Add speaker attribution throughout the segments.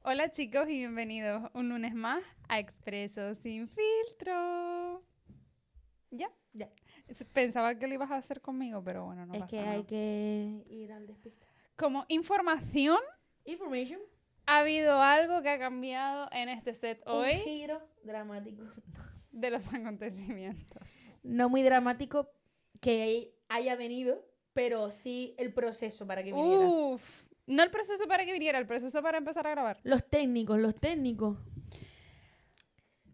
Speaker 1: Hola chicos y bienvenidos un lunes más a Expreso sin filtro. Ya,
Speaker 2: Ya.
Speaker 1: pensaba que lo ibas a hacer conmigo, pero bueno, no
Speaker 2: Es
Speaker 1: pasa
Speaker 2: que hay
Speaker 1: nada.
Speaker 2: que ir al despiste.
Speaker 1: Como información,
Speaker 2: Information.
Speaker 1: ha habido algo que ha cambiado en este set
Speaker 2: Un
Speaker 1: hoy
Speaker 2: giro dramático.
Speaker 1: de los acontecimientos.
Speaker 2: No muy dramático que haya venido, pero sí el proceso para que viniera.
Speaker 1: Uf, no el proceso para que viniera, el proceso para empezar a grabar.
Speaker 2: Los técnicos.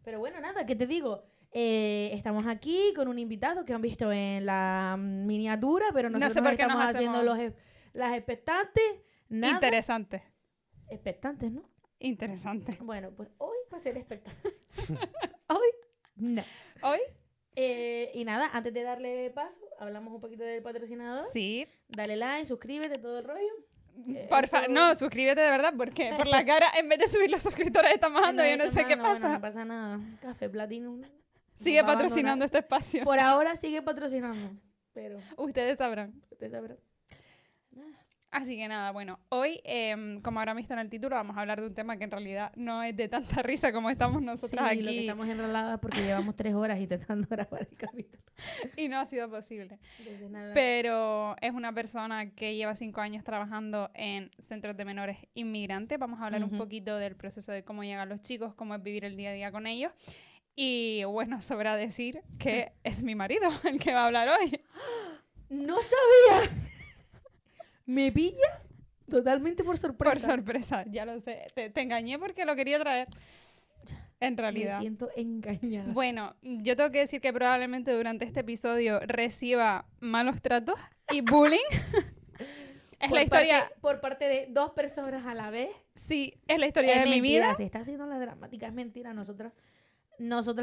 Speaker 2: Pero bueno, nada, ¿qué te digo? Estamos aquí con un invitado que han visto en la miniatura, pero
Speaker 1: No
Speaker 2: nosotros
Speaker 1: sé por qué
Speaker 2: estamos
Speaker 1: nos
Speaker 2: haciendo
Speaker 1: hacemos
Speaker 2: las expectantes. Nada.
Speaker 1: interesante,
Speaker 2: Expectantes, ¿no?
Speaker 1: interesante.
Speaker 2: Bueno, pues hoy va a ser expectante. Hoy no.
Speaker 1: Hoy,
Speaker 2: Y nada, antes de darle paso, hablamos un poquito del patrocinador.
Speaker 1: sí.
Speaker 2: Dale like, suscríbete, todo el rollo.
Speaker 1: Porfa, no, suscríbete de verdad, porque por la cara, en vez de subir los suscriptores, estamos dando, yo no sé qué
Speaker 2: Bueno,
Speaker 1: pasa.
Speaker 2: no pasa nada. Café Platinum.
Speaker 1: Sigue
Speaker 2: nos va a
Speaker 1: patrocinando
Speaker 2: abandonar.
Speaker 1: este espacio.
Speaker 2: Por ahora sigue patrocinando. Pero
Speaker 1: Ustedes sabrán.
Speaker 2: usted sabrá.
Speaker 1: Así que nada, bueno, hoy, como habrán visto en el título, vamos a hablar de un tema que en realidad no es de tanta risa como estamos nosotras
Speaker 2: Sí, lo que
Speaker 1: aquí.
Speaker 2: estamos enroladas porque llevamos 3 horas intentando grabar el capítulo.
Speaker 1: Y no ha sido posible.
Speaker 2: Desde nada.
Speaker 1: Pero es una persona que lleva 5 años trabajando en centros de menores inmigrantes. Vamos a hablar un
Speaker 2: Ujú.
Speaker 1: poquito del proceso de cómo llegan los chicos, cómo es vivir el día a día con ellos. Y bueno, sobra decir que es mi marido el que va a hablar hoy.
Speaker 2: ¡No sabía! ¿Me pilla? Totalmente por sorpresa.
Speaker 1: Por sorpresa, ya lo sé. Te engañé porque lo quería traer. En
Speaker 2: Me
Speaker 1: realidad.
Speaker 2: siento engañada.
Speaker 1: Bueno, yo tengo que decir que probablemente durante este episodio reciba malos tratos y bullying. Es la historia.
Speaker 2: Por parte de 2 personas a la vez.
Speaker 1: Sí, es la historia
Speaker 2: Es
Speaker 1: de mi
Speaker 2: mentira,
Speaker 1: vida.
Speaker 2: se está haciendo la dramática, es mentira. Nosotros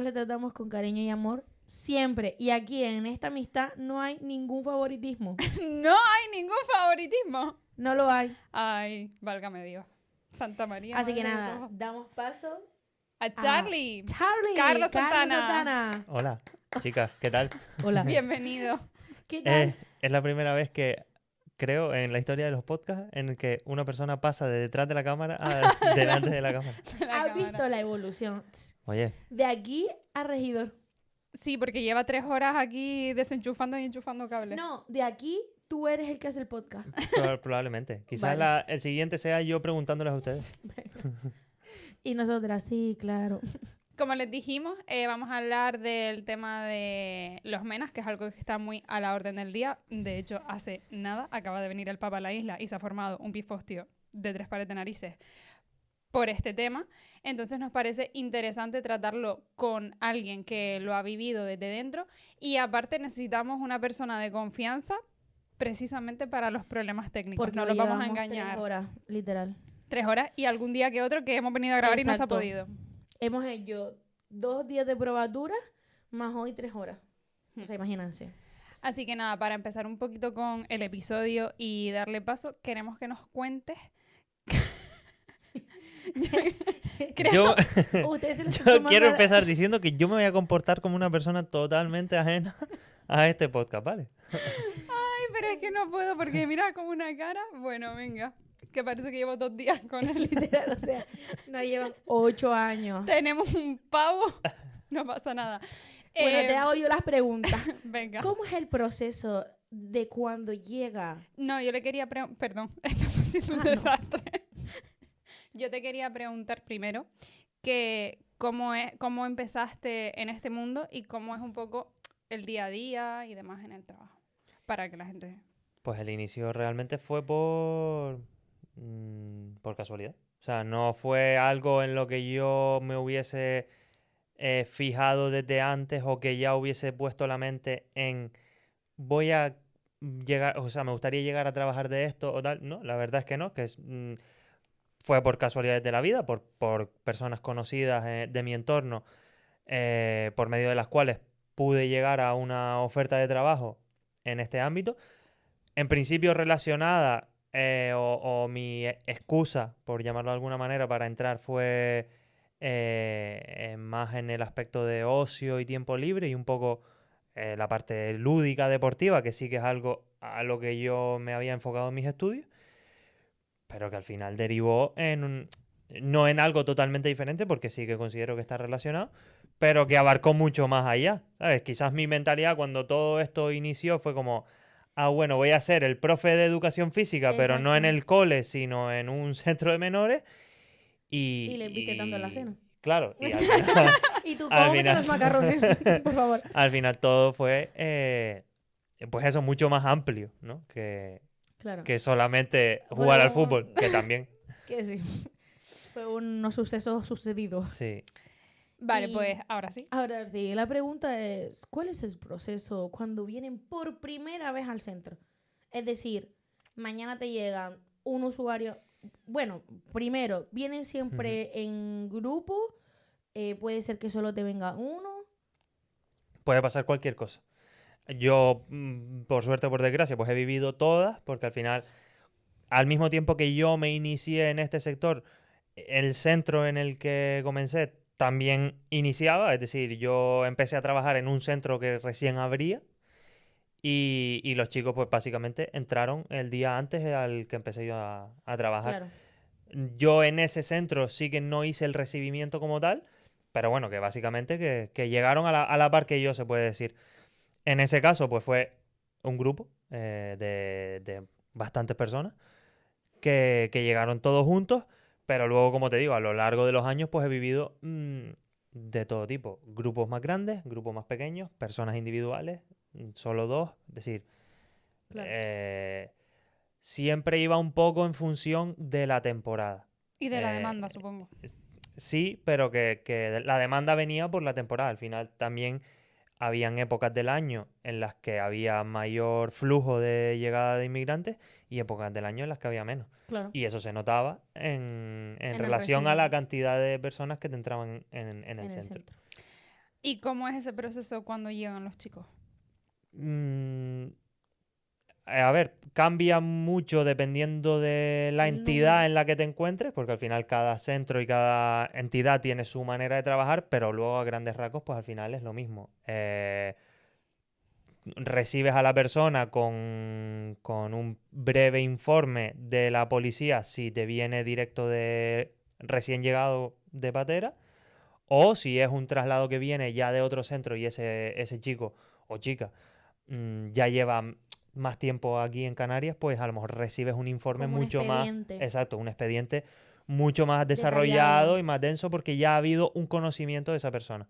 Speaker 2: le tratamos con cariño y amor siempre. Y aquí en esta amistad no hay ningún favoritismo.
Speaker 1: No hay ningún favoritismo.
Speaker 2: No lo hay.
Speaker 1: Ay, válgame Dios. Santa María.
Speaker 2: Así que
Speaker 1: madre de
Speaker 2: nada,
Speaker 1: todo.
Speaker 2: damos paso
Speaker 1: A Charlie.
Speaker 2: Charlie.
Speaker 1: Carlos Santana.
Speaker 3: Hola, chicas, ¿qué tal?
Speaker 2: Hola.
Speaker 1: Bienvenido.
Speaker 2: ¿Qué tal?
Speaker 3: Es la primera vez que creo en la historia de los podcasts en el que una persona pasa de detrás de la cámara a delante de la cámara.
Speaker 1: De la
Speaker 2: ¿Has
Speaker 1: cámara.
Speaker 2: visto la evolución?
Speaker 3: Oye,
Speaker 2: De aquí a regidor.
Speaker 1: Sí, porque lleva 3 horas aquí desenchufando y enchufando cables.
Speaker 2: No, de aquí tú eres el que hace el podcast.
Speaker 3: probablemente. Quizás
Speaker 2: Vale.
Speaker 3: el siguiente sea yo preguntándoles a ustedes.
Speaker 2: Y nosotras, sí, claro.
Speaker 1: Como les dijimos, vamos a hablar del tema de los menas, que es algo que está muy a la orden del día. De hecho, hace nada acaba de venir el Papa a la isla y se ha formado un pifostio de 3 pares de narices por este tema. Entonces nos parece interesante tratarlo con alguien que lo ha vivido desde dentro y aparte necesitamos una persona de confianza precisamente para los problemas técnicos.
Speaker 2: Porque
Speaker 1: No
Speaker 2: lo
Speaker 1: los vamos a
Speaker 2: llevamos
Speaker 1: engañar.
Speaker 2: 3 horas, literal.
Speaker 1: 3 horas y algún día que otro que hemos venido a grabar y no se ha
Speaker 2: Exacto.
Speaker 1: podido.
Speaker 2: Hemos hecho 2 días de probatura, más hoy 3 horas. O sea, imagínense.
Speaker 1: Así que nada, para empezar un poquito con el episodio y darle paso, queremos que nos cuentes.
Speaker 3: Yo,
Speaker 2: Ustedes se lo están
Speaker 3: yo
Speaker 2: tomando
Speaker 3: quiero
Speaker 2: a la-
Speaker 3: empezar diciendo que yo me voy a comportar como una persona totalmente ajena a este podcast, ¿vale?
Speaker 1: Ay, pero es que no puedo porque mira como una cara. Bueno, venga, que parece que llevo 2 días con él.
Speaker 2: Literal, o sea, nos llevan 8 años.
Speaker 1: Tenemos un pavo, no pasa nada.
Speaker 2: Bueno, te hago yo las preguntas.
Speaker 1: Venga.
Speaker 2: ¿Cómo es el proceso de cuando llega?
Speaker 1: No, yo le quería preguntar, perdón, esto está siendo un
Speaker 2: Ah, no.
Speaker 1: desastre. Yo te quería preguntar primero que cómo empezaste en este mundo y cómo es un poco el día a día y demás en el trabajo. Para que la gente...
Speaker 3: Pues el inicio realmente fue por casualidad. O sea, no fue algo en lo que yo me hubiese fijado desde antes o que ya hubiese puesto la mente en voy a llegar, o sea, me gustaría llegar a trabajar de esto o tal. No, la verdad es que no, fue por casualidades de la vida, por personas conocidas de mi entorno, por medio de las cuales pude llegar a una oferta de trabajo en este ámbito. En principio relacionada, o mi excusa, por llamarlo de alguna manera, para entrar fue más en el aspecto de ocio y tiempo libre y un poco la parte lúdica deportiva, que sí que es algo a lo que yo me había enfocado en mis estudios, pero que al final derivó No en algo totalmente diferente, porque sí que considero que está relacionado, pero que abarcó mucho más allá, ¿sabes? Quizás mi mentalidad cuando todo esto inició fue como, ah, bueno, voy a ser el profe de educación física, pero no en
Speaker 2: Exacto.
Speaker 3: el cole, sino en un centro de menores.
Speaker 2: Y le viste dando la cena.
Speaker 3: Claro, y al final,
Speaker 2: Y tú,
Speaker 3: al
Speaker 2: cómete
Speaker 3: final,
Speaker 2: los macarrones, por favor.
Speaker 3: al final todo fue, pues eso, mucho más amplio, ¿no?
Speaker 2: Claro.
Speaker 3: Que solamente jugar al
Speaker 2: Fueron-
Speaker 3: fútbol, que también,
Speaker 2: Que sí. Fue unos sucesos sucedidos.
Speaker 3: sí.
Speaker 1: Vale,
Speaker 2: Y-
Speaker 1: pues ahora sí.
Speaker 2: Ahora sí, la pregunta es, ¿cuál es el proceso cuando vienen por primera vez al centro? Es decir, mañana te llega un usuario. Bueno, primero, ¿vienen siempre en grupo? Puede ser que solo te venga uno.
Speaker 3: Puede pasar cualquier cosa. Yo, por suerte o por desgracia, pues he vivido todas, porque al final, al mismo tiempo que yo me inicié en este sector, el centro en el que comencé también iniciaba, es decir, yo empecé a trabajar en un centro que recién abría y los chicos pues básicamente entraron el día antes al que empecé yo a trabajar.
Speaker 2: Claro.
Speaker 3: Yo en ese centro sí que no hice el recibimiento como tal, pero bueno, que básicamente que llegaron a la par que yo, se puede decir. En ese caso, pues fue un grupo de bastantes personas que llegaron todos juntos, pero luego, como te digo, a lo largo de los años, pues he vivido de todo tipo. Grupos más grandes, grupos más pequeños, personas individuales, solo dos. Es decir,
Speaker 2: Claro.
Speaker 3: siempre iba un poco en función de la temporada.
Speaker 1: Y de la
Speaker 3: Eh,
Speaker 1: demanda, supongo.
Speaker 3: Sí, pero que la demanda venía por la temporada. Al final también habían épocas del año en las que había mayor flujo de llegada de inmigrantes y épocas del año en las que había menos.
Speaker 2: Claro.
Speaker 3: Y eso se notaba en
Speaker 2: En el
Speaker 3: relación a la
Speaker 2: recibo.
Speaker 3: cantidad de personas que te entraban en
Speaker 2: En
Speaker 3: el
Speaker 2: el
Speaker 3: centro.
Speaker 2: centro.
Speaker 1: ¿Y cómo es ese proceso cuando llegan los chicos?
Speaker 3: Mm, a ver, cambia mucho dependiendo de la
Speaker 2: El
Speaker 3: entidad
Speaker 2: número.
Speaker 3: en la que te encuentres, porque al final cada centro y cada entidad tiene su manera de trabajar, pero luego a grandes rasgos, pues al final es lo mismo. Recibes a la persona con un breve informe de la policía si te viene directo de recién llegado de patera, o si es un traslado que viene ya de otro centro y ese chico o chica ya lleva más tiempo aquí en Canarias, pues a lo mejor recibes un informe
Speaker 2: Como un
Speaker 3: mucho más,
Speaker 2: expediente
Speaker 3: exacto, un expediente mucho más desarrollado
Speaker 2: detallado.
Speaker 3: y más denso porque ya ha habido un conocimiento de esa persona.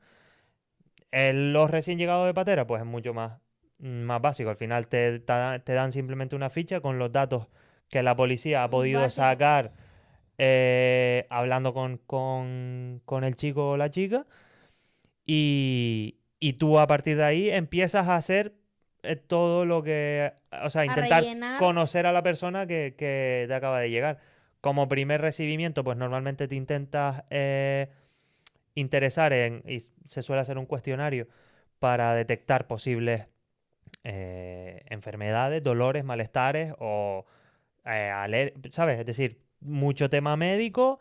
Speaker 3: Los recién llegados de patera, pues es mucho más básico. Al final te dan simplemente una ficha con los datos que la policía ha podido
Speaker 2: Básico.
Speaker 3: sacar hablando con el chico o la chica y tú a partir de ahí empiezas a hacer todo lo que, o sea,
Speaker 2: A
Speaker 3: intentar
Speaker 2: rellenar.
Speaker 3: conocer a la persona que te acaba de llegar. Como primer recibimiento, pues normalmente te intentas interesar y se suele hacer un cuestionario para detectar posibles enfermedades, dolores, malestares o ¿sabes? Es decir, mucho tema médico,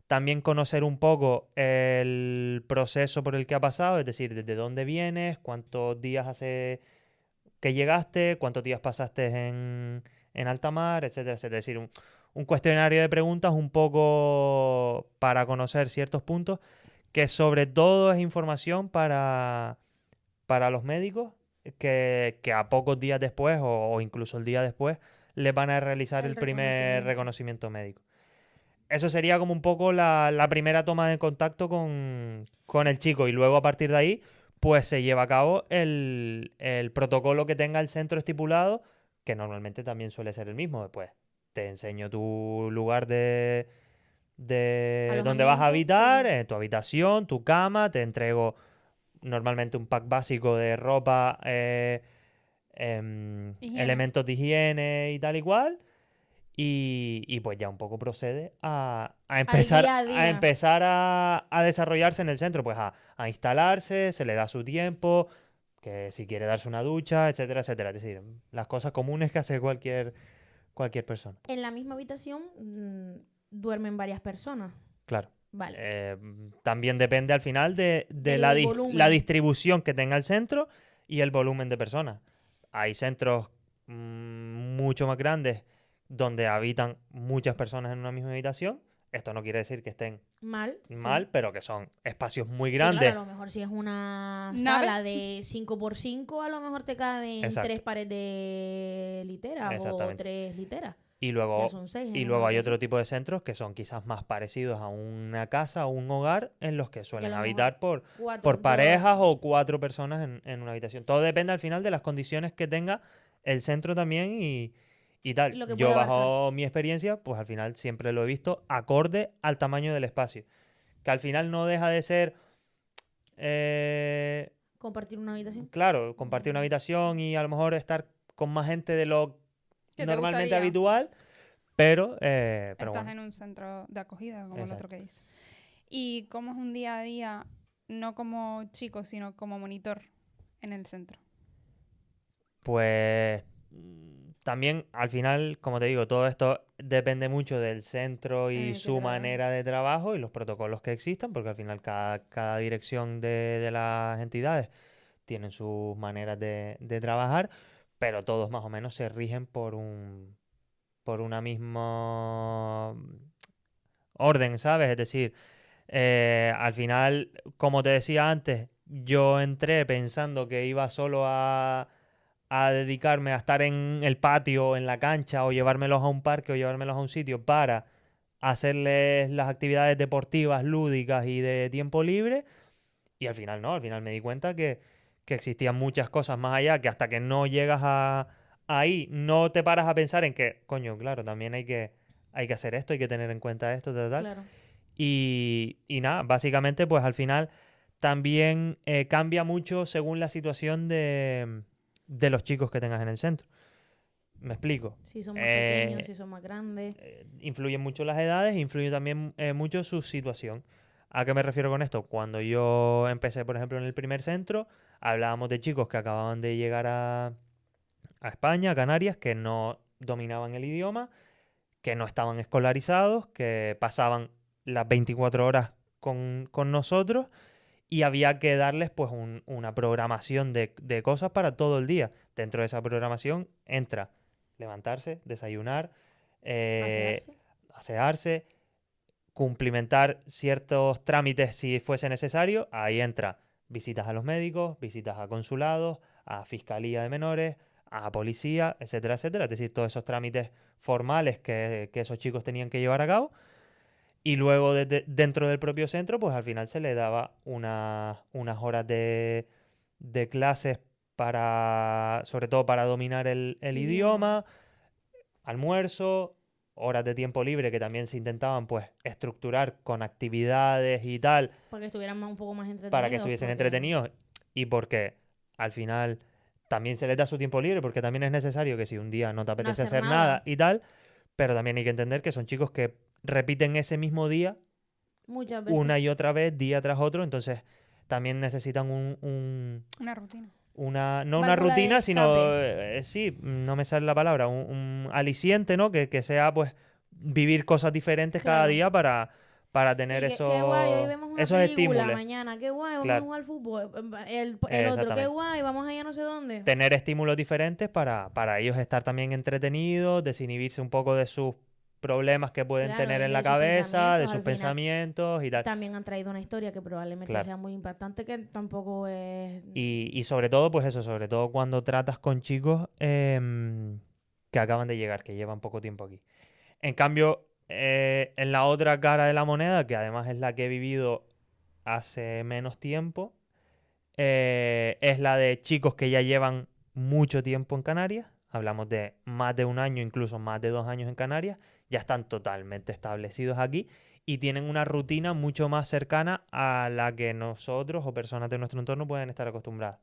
Speaker 3: también conocer un poco el proceso por el que ha pasado, es decir, desde dónde vienes, cuántos días hace que llegaste, cuántos días pasaste en alta mar, etcétera, etcétera. Es decir, un cuestionario de preguntas un poco para conocer ciertos puntos, que sobre todo es información para los médicos que a pocos días después o incluso el día después les van a realizar
Speaker 2: El
Speaker 3: el primer
Speaker 2: reconocimiento.
Speaker 3: reconocimiento médico. Eso sería como un poco la primera toma de contacto con el chico y luego a partir de ahí pues se lleva a cabo el protocolo que tenga el centro estipulado, que normalmente también suele ser el mismo. Después te enseño tu lugar de donde vas a
Speaker 2: Alojamiento.
Speaker 3: habitar, tu habitación, tu cama, te entrego normalmente un pack básico de ropa,
Speaker 1: Higiene.
Speaker 3: elementos de higiene y tal y cual. Y pues ya un poco procede
Speaker 2: Al día a
Speaker 3: a
Speaker 2: día.
Speaker 3: empezar a desarrollarse en el centro, pues a instalarse, se le da su tiempo, que si quiere darse una ducha, etcétera, etcétera. Es decir, las cosas comunes que hace cualquier persona.
Speaker 2: En la misma habitación duermen varias personas.
Speaker 3: Claro.
Speaker 2: Vale.
Speaker 3: También depende al final de
Speaker 2: Del
Speaker 3: la
Speaker 2: volumen.
Speaker 3: distribución que tenga el centro y el volumen de personas. Hay centros mucho más grandes donde habitan muchas personas en una misma habitación. Esto no quiere decir que estén
Speaker 2: Mal. Sí.
Speaker 3: mal, pero que son espacios muy
Speaker 2: Sí,
Speaker 3: grandes.
Speaker 2: claro, a lo mejor si es una
Speaker 1: Nave.
Speaker 2: sala de 5x5, a lo mejor te caben
Speaker 3: Exacto.
Speaker 2: 3 pares de literas o
Speaker 3: Exactamente.
Speaker 2: 3 literas.
Speaker 3: Y
Speaker 2: Ya
Speaker 3: luego,
Speaker 2: son 6
Speaker 3: y luego hay otro tipo de centros que son quizás más parecidos a una casa o un hogar en los que suelen
Speaker 2: lo mejor
Speaker 3: habitar por
Speaker 2: 4,
Speaker 3: parejas o 4 personas en una habitación. Todo depende al final de las condiciones que tenga el centro también y tal.
Speaker 2: Lo que
Speaker 3: Yo
Speaker 2: puede abarcar.
Speaker 3: bajo mi experiencia, pues al final siempre lo he visto acorde al tamaño del espacio. Que al final no deja de ser,
Speaker 2: Compartir una habitación.
Speaker 3: claro, compartir una habitación y a lo mejor estar con más gente de lo
Speaker 1: ¿Qué te
Speaker 3: normalmente
Speaker 1: gustaría?
Speaker 3: habitual, pero
Speaker 1: Estás
Speaker 3: bueno,
Speaker 1: en un centro de acogida, como el
Speaker 3: exacto.
Speaker 1: otro que dice. ¿Y cómo es un día a día, no como chico, sino como monitor en el centro?
Speaker 3: Pues también al final, como te digo, todo esto depende mucho del centro
Speaker 2: En
Speaker 3: y
Speaker 2: el que
Speaker 3: su
Speaker 2: trabajes.
Speaker 3: manera de trabajo y los protocolos que existan, porque al final cada dirección de las entidades tienen sus maneras de trabajar, pero todos más o menos se rigen por una misma orden, ¿sabes? Es decir, al final, como te decía antes, yo entré pensando que iba solo a dedicarme a estar en el patio, en la cancha, o llevármelos a un parque, o llevármelos a un sitio para hacerles las actividades deportivas, lúdicas y de tiempo libre. Y al final no, al final me di cuenta que existían muchas cosas más allá, que hasta que no llegas ahí, no te paras a pensar en que, coño, claro, también hay que hacer esto, hay que tener en cuenta esto, tal, tal.
Speaker 2: Claro.
Speaker 3: Y nada, básicamente, pues al final también cambia mucho según la situación de los chicos que tengas en el centro. Me explico.
Speaker 2: Si son más pequeños, si son más grandes.
Speaker 3: Influyen mucho las edades, influye también mucho su situación. ¿A qué me refiero con esto? Cuando yo empecé, por ejemplo, en el primer centro, hablábamos de chicos que acababan de llegar a España, a Canarias, que no dominaban el idioma, que no estaban escolarizados, que pasaban las 24 horas con nosotros y había que darles pues una programación de cosas para todo el día. Dentro de esa programación entra levantarse, desayunar, eh,
Speaker 2: Asearse.
Speaker 3: asearse, cumplimentar ciertos trámites si fuese necesario. Ahí entra visitas a los médicos, visitas a consulados, a fiscalía de menores, a policía, etcétera, etcétera. Es decir, todos esos trámites formales que esos chicos tenían que llevar a cabo. Y luego dentro del propio centro, pues al final se le daba unas horas de clases para, sobre todo para dominar el idioma, almuerzo, horas de tiempo libre que también se intentaban pues estructurar con actividades y tal
Speaker 2: Para que estuvieran un poco más entretenidos.
Speaker 3: para que estuviesen entretenidos y porque al final también se les da su tiempo libre porque también es necesario que si un día no te apetece
Speaker 2: hacer
Speaker 3: hacer nada y tal, pero también hay que entender que son chicos que repiten ese mismo día
Speaker 2: Muchas veces.
Speaker 3: una y otra vez, día tras otro, entonces también necesitan
Speaker 1: Una rutina.
Speaker 3: no una
Speaker 2: Válvula de
Speaker 3: rutina, sino,
Speaker 2: escape.
Speaker 3: sí, no me sale la palabra, un aliciente, ¿no? Que sea, pues, vivir cosas diferentes cada
Speaker 2: Claro.
Speaker 3: día para tener
Speaker 2: Sí, qué guay, hoy vemos una
Speaker 3: esos
Speaker 2: película,
Speaker 3: estímulos.
Speaker 2: mañana, qué guay, vamos a
Speaker 3: Claro,
Speaker 2: jugar al fútbol. El otro, qué
Speaker 3: exactamente.
Speaker 2: guay, vamos allá no sé dónde.
Speaker 3: Tener estímulos diferentes para ellos estar también entretenidos, desinhibirse un poco de sus problemas que pueden
Speaker 2: Claro,
Speaker 3: tener
Speaker 2: y
Speaker 3: en
Speaker 2: de
Speaker 3: la
Speaker 2: sus
Speaker 3: cabeza, de
Speaker 2: pensamientos,
Speaker 3: sus
Speaker 2: al final.
Speaker 3: pensamientos y tal.
Speaker 2: También han traído una historia que probablemente
Speaker 3: Claro.
Speaker 2: sea muy impactante, que tampoco es...
Speaker 3: Y sobre todo, pues eso, sobre todo cuando tratas con chicos que acaban de llegar, que llevan poco tiempo aquí. En cambio, en la otra cara de la moneda, que además es la que he vivido hace menos tiempo, es la de chicos que ya llevan mucho tiempo en Canarias. Hablamos de más de un año, incluso más de 2 años en Canarias. Ya están totalmente establecidos aquí y tienen una rutina mucho más cercana a la que nosotros o personas de nuestro entorno pueden estar acostumbradas.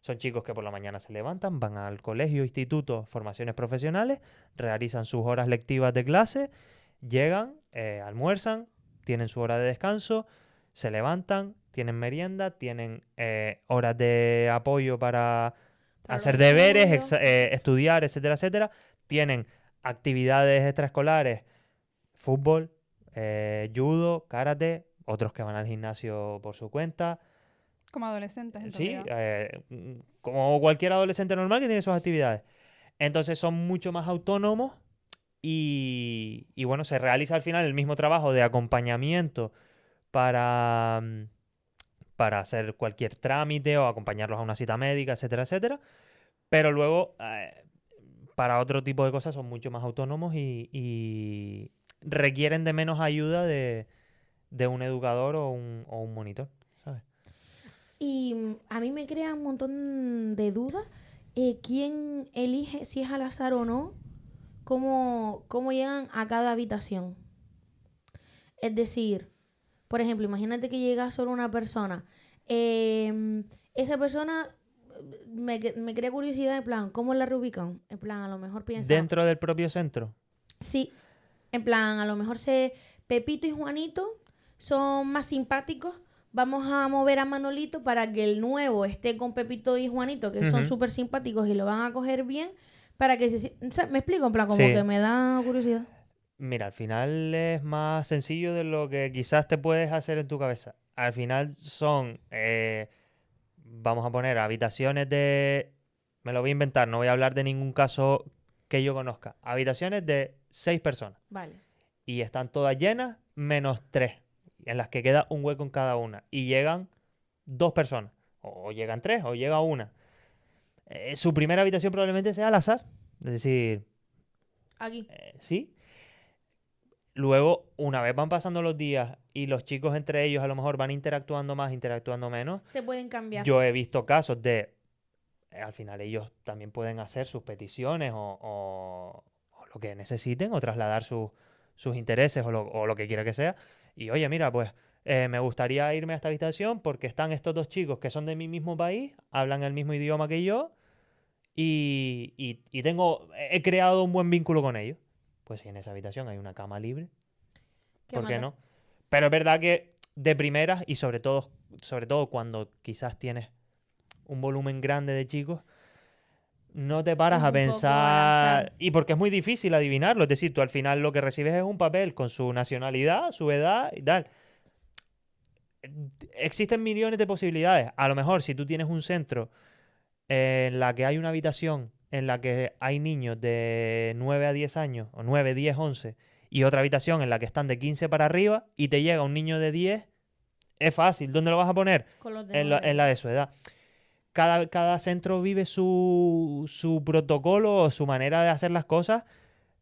Speaker 3: Son chicos que por la mañana se levantan, van al colegio, instituto, formaciones profesionales, realizan sus horas lectivas de clase, llegan, almuerzan, tienen su hora de descanso, se levantan, tienen merienda, tienen horas de apoyo para
Speaker 2: Para
Speaker 3: hacer
Speaker 2: los
Speaker 3: deberes,
Speaker 2: estudios.
Speaker 3: estudiar, etcétera, etcétera. Tienen actividades extraescolares, fútbol, judo, karate, otros que van al gimnasio por su cuenta.
Speaker 1: Como adolescentes, en
Speaker 3: Sí,
Speaker 1: realidad.
Speaker 3: como cualquier adolescente normal que tiene sus actividades. Entonces son mucho más autónomos y bueno, se realiza al final el mismo trabajo de acompañamiento para, para hacer cualquier trámite o acompañarlos a una cita médica, etcétera, etcétera. Pero luego, para otro tipo de cosas son mucho más autónomos y requieren de menos ayuda de un educador o un monitor, ¿sabes?
Speaker 2: Y a mí me crea un montón de dudas. ¿Quién elige si es al azar o no? ¿Cómo llegan a cada habitación? Es decir, por ejemplo, imagínate que llega solo una persona. Esa persona me crea curiosidad, en plan, ¿cómo la reubican? En plan, a lo mejor piensa,
Speaker 3: Dentro del propio centro.
Speaker 2: sí, en plan, a lo mejor Pepito y Juanito son más simpáticos. Vamos a mover a Manolito para que el nuevo esté con Pepito y Juanito, que son
Speaker 3: Ujú.
Speaker 2: súper simpáticos y lo van a coger bien, para que o sea, me explico, en plan, como
Speaker 3: Sí.
Speaker 2: que me da curiosidad.
Speaker 3: Mira, al final es más sencillo de lo que quizás te puedes hacer en tu cabeza. Al final son, vamos a poner habitaciones de... Me lo voy a inventar, no voy a hablar de ningún caso que yo conozca. Habitaciones de 6 personas.
Speaker 2: Vale.
Speaker 3: Y están todas llenas menos 3, en las que queda un hueco en cada una. Y llegan 2 personas. O llegan 3, o llega una. Su primera habitación probablemente sea al azar. Es decir,
Speaker 2: Aquí.
Speaker 3: sí. Luego, una vez van pasando los días y los chicos entre ellos a lo mejor van interactuando más, interactuando menos,
Speaker 2: Se pueden cambiar.
Speaker 3: yo he visto casos de, al final ellos también pueden hacer sus peticiones o lo que necesiten o trasladar sus intereses o lo que quiera que sea. Y oye, mira, pues me gustaría irme a esta habitación porque están estos 2 chicos que son de mi mismo país, hablan el mismo idioma que yo y he creado un buen vínculo con ellos. Pues si en esa habitación hay una cama libre, ¿por qué
Speaker 2: manda?
Speaker 3: no? Pero es verdad que de primeras y sobre todo cuando quizás tienes un volumen grande de chicos, no te paras
Speaker 2: Es
Speaker 3: a
Speaker 2: un poco al azar.
Speaker 3: pensar... Y porque es muy difícil adivinarlo. Es decir, tú al final lo que recibes es un papel con su nacionalidad, su edad y tal. Existen millones de posibilidades. A lo mejor si tú tienes un centro en la que hay una habitación en la que hay niños de 9 a 10 años, o 9, 10, 11, y otra habitación en la que están de 15 para arriba, y te llega un niño de 10, es fácil. ¿Dónde lo vas a poner?
Speaker 2: Con los de
Speaker 3: En la
Speaker 2: 9.
Speaker 3: de su edad. Cada centro vive su protocolo o su manera de hacer las cosas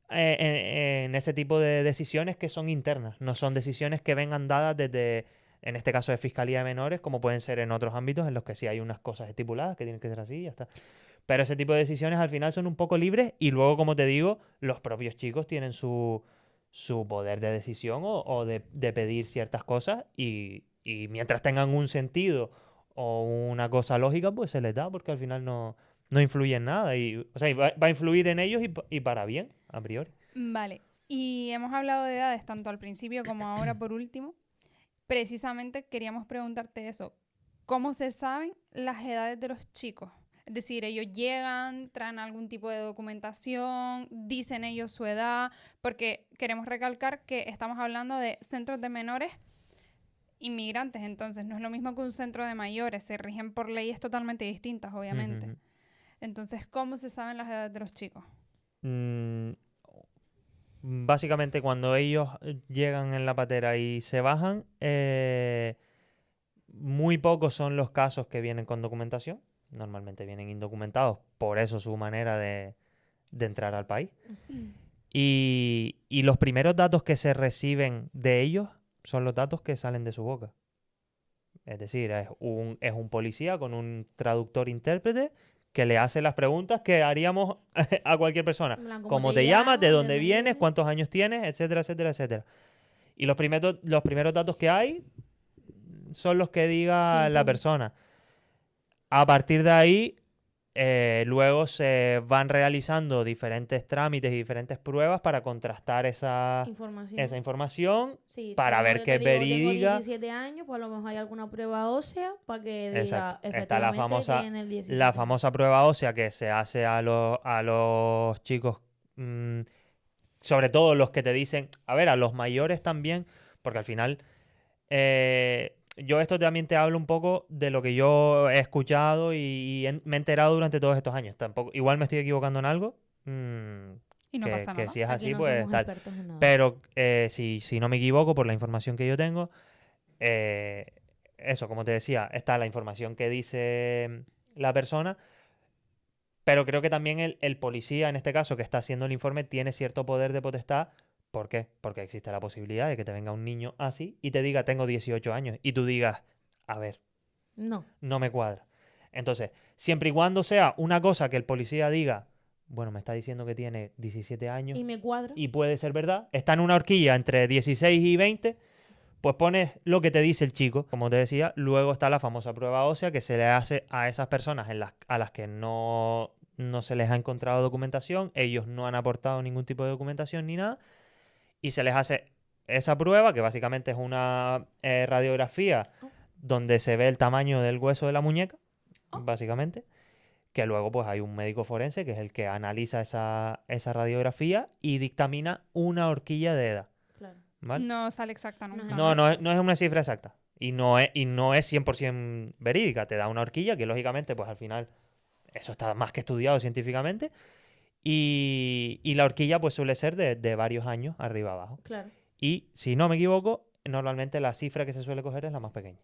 Speaker 3: en ese tipo de decisiones que son internas. No son decisiones que vengan dadas desde, en este caso de Fiscalía de Menores, como pueden ser en otros ámbitos en los que sí hay unas cosas estipuladas que tienen que ser así y ya está. Pero ese tipo de decisiones al final son un poco libres y luego, como te digo, los propios chicos tienen su poder de decisión o de pedir ciertas cosas y mientras tengan un sentido o una cosa lógica, pues se les da porque al final no influye en nada. O sea, va a influir en ellos y para bien, a priori.
Speaker 1: Vale. Y hemos hablado de edades tanto al principio como ahora por último. Precisamente queríamos preguntarte eso. ¿Cómo se saben las edades de los chicos? Es decir, ellos llegan, traen algún tipo de documentación, dicen ellos su edad, porque queremos recalcar que estamos hablando de centros de menores inmigrantes, entonces no es lo mismo que un centro de mayores, se rigen por leyes totalmente distintas, obviamente.
Speaker 3: Ujú.
Speaker 1: Entonces, ¿cómo se saben las edades de los chicos?
Speaker 3: Mm, Básicamente cuando ellos llegan en la patera y se bajan, muy pocos son los casos que vienen con documentación. Normalmente vienen indocumentados, por eso su manera de entrar al país. Y los primeros datos que se reciben de ellos son los datos que salen de su boca. Es decir, es un policía con un traductor intérprete que le hace las preguntas que haríamos a cualquier persona.
Speaker 2: En plan,
Speaker 3: ¿Cómo te llamas? ¿De dónde vienes? ¿Cuántos años tienes? Etcétera, etcétera, etcétera. Y los primeros datos que hay son los que diga
Speaker 2: Sí,
Speaker 3: la
Speaker 2: pum.
Speaker 3: persona. A partir de ahí, luego se van realizando diferentes trámites y diferentes pruebas para contrastar esa información
Speaker 2: Sí,
Speaker 3: para
Speaker 2: como
Speaker 3: ver
Speaker 2: yo
Speaker 3: que
Speaker 2: te
Speaker 3: es
Speaker 2: digo, tengo
Speaker 3: verídica.
Speaker 2: 17 años, pues a lo mejor hay alguna prueba ósea para que diga
Speaker 3: Exacto. Está
Speaker 2: efectivamente tiene el 17.
Speaker 3: la famosa prueba ósea que se hace a los chicos, mm, sobre todo los que te dicen, a ver, a los mayores también, porque al final, yo esto también te hablo un poco de lo que yo he escuchado y me he enterado durante todos estos años. Tampoco, igual me estoy equivocando en algo,
Speaker 1: Y no pasa
Speaker 3: que
Speaker 1: nada.
Speaker 3: si es
Speaker 2: Aquí
Speaker 3: así,
Speaker 2: no
Speaker 3: pues
Speaker 2: somos
Speaker 3: tal.
Speaker 2: expertos en nada.
Speaker 3: Pero si no me equivoco, por la información que yo tengo, eso, como te decía, está la información que dice la persona, pero creo que también el policía, en este caso, que está haciendo el informe, tiene cierto poder de potestad. ¿Por qué? Porque existe la posibilidad de que te venga un niño así y te diga, tengo 18 años, y tú digas, a ver,
Speaker 2: No.
Speaker 3: no me cuadra. Entonces, siempre y cuando sea una cosa que el policía diga, bueno, me está diciendo que tiene 17 años
Speaker 2: Y me cuadra.
Speaker 3: y puede ser verdad, está en una horquilla entre 16 y 20, pues pones lo que te dice el chico. Como te decía, luego está la famosa prueba ósea que se le hace a esas personas a las que no se les ha encontrado documentación, ellos no han aportado ningún tipo de documentación ni nada, y se les hace esa prueba, que básicamente es una radiografía
Speaker 2: Oh.
Speaker 3: donde se ve el tamaño del hueso de la muñeca,
Speaker 2: Oh.
Speaker 3: básicamente, que luego pues hay un médico forense que es el que analiza esa radiografía y dictamina una horquilla de edad,
Speaker 2: Claro.
Speaker 3: ¿vale?
Speaker 1: No sale exacta
Speaker 2: No
Speaker 1: nunca,
Speaker 2: es
Speaker 1: ¿no?
Speaker 3: No,
Speaker 2: exacto.
Speaker 3: no es una cifra exacta. Y no es 100% verídica. Te da una horquilla que, lógicamente, pues al final, eso está más que estudiado científicamente. Y la horquilla, pues suele ser de varios años arriba abajo.
Speaker 2: Claro.
Speaker 3: Y si no me equivoco, normalmente la cifra que se suele coger es la más pequeña.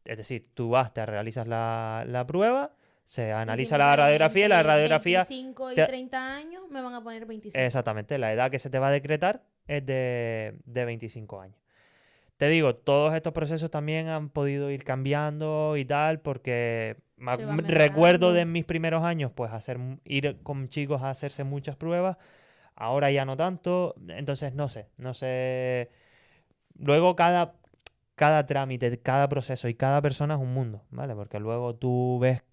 Speaker 3: Es decir, tú vas, te realizas la prueba, se
Speaker 2: Y si
Speaker 3: analiza
Speaker 2: me
Speaker 3: la
Speaker 2: sale
Speaker 3: radiografía y la
Speaker 2: entre
Speaker 3: radiografía.
Speaker 2: 25 y
Speaker 3: te-
Speaker 2: 30 años, me van a poner 25.
Speaker 3: Exactamente, la edad que se te va a decretar es de 25 años. Te digo, todos estos procesos también han podido ir cambiando y tal, porque
Speaker 2: Se va
Speaker 3: recuerdo de
Speaker 2: mejorando.
Speaker 3: mis primeros años, pues ir con chicos a hacerse muchas pruebas, ahora ya no tanto, entonces no sé. Luego cada trámite, cada proceso y cada persona es un mundo, ¿vale? Porque luego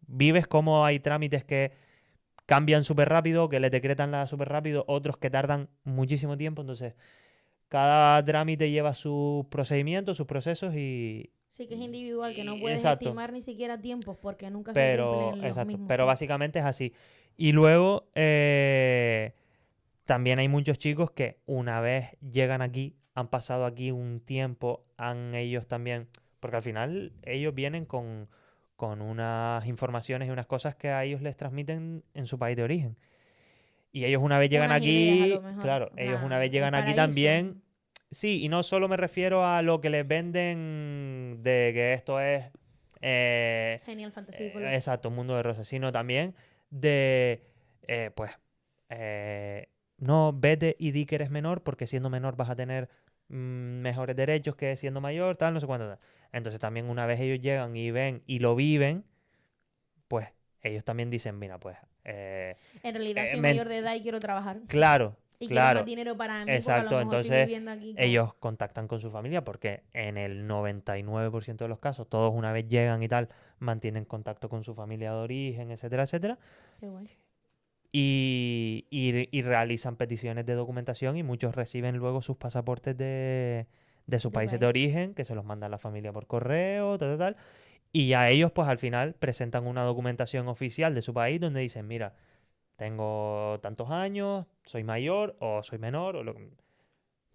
Speaker 3: vives cómo hay trámites que cambian súper rápido, que les decretan la súper rápido, otros que tardan muchísimo tiempo, entonces cada trámite lleva sus procedimientos, sus procesos
Speaker 2: Sí que es individual, que no
Speaker 3: y-
Speaker 2: puedes
Speaker 3: exacto,
Speaker 2: estimar ni siquiera tiempos porque nunca se
Speaker 3: pero
Speaker 2: cumplen los
Speaker 3: exacto,
Speaker 2: mismos
Speaker 3: pero
Speaker 2: tiempos.
Speaker 3: básicamente es así. Y luego también hay muchos chicos que una vez llegan aquí, han pasado aquí un tiempo, han ellos también, porque al final ellos vienen con unas informaciones y unas cosas que a ellos les transmiten en su país de origen. Y ellos una vez llegan
Speaker 2: Unas ideas a lo
Speaker 3: aquí,
Speaker 2: mejor.
Speaker 3: claro,
Speaker 2: En
Speaker 3: ellos una vez
Speaker 2: plan, el
Speaker 3: llegan aquí
Speaker 2: paraíso.
Speaker 3: también, sí, y no solo me refiero a lo que les venden de que esto es,
Speaker 2: Genial fantasía y color.
Speaker 3: exacto, un mundo de rosas, sino también de, pues, no, vete y di que eres menor porque siendo menor vas a tener mejores derechos que siendo mayor, tal, no sé cuánto, tal. Entonces también una vez ellos llegan y ven y lo viven, pues ellos también dicen, mira, pues,
Speaker 2: En realidad soy
Speaker 3: men-
Speaker 2: mayor de edad y quiero trabajar.
Speaker 3: claro,
Speaker 2: Y quiero más
Speaker 3: claro,
Speaker 2: dinero para mí porque a lo
Speaker 3: exacto.
Speaker 2: mejor estoy
Speaker 3: Entonces
Speaker 2: viviendo aquí con...
Speaker 3: ellos contactan con su familia porque en el 99% de los casos, todos una vez llegan y tal, mantienen contacto con su familia de origen, etcétera, etcétera.
Speaker 2: Qué guay.
Speaker 3: Y realizan peticiones de documentación y muchos reciben luego sus pasaportes de sus
Speaker 2: De
Speaker 3: países de
Speaker 2: país.
Speaker 3: origen, que se los manda la familia por correo, tal, tal, tal. Y a ellos, pues al final, presentan una documentación oficial de su país donde dicen, mira, tengo tantos años, soy mayor o soy menor, o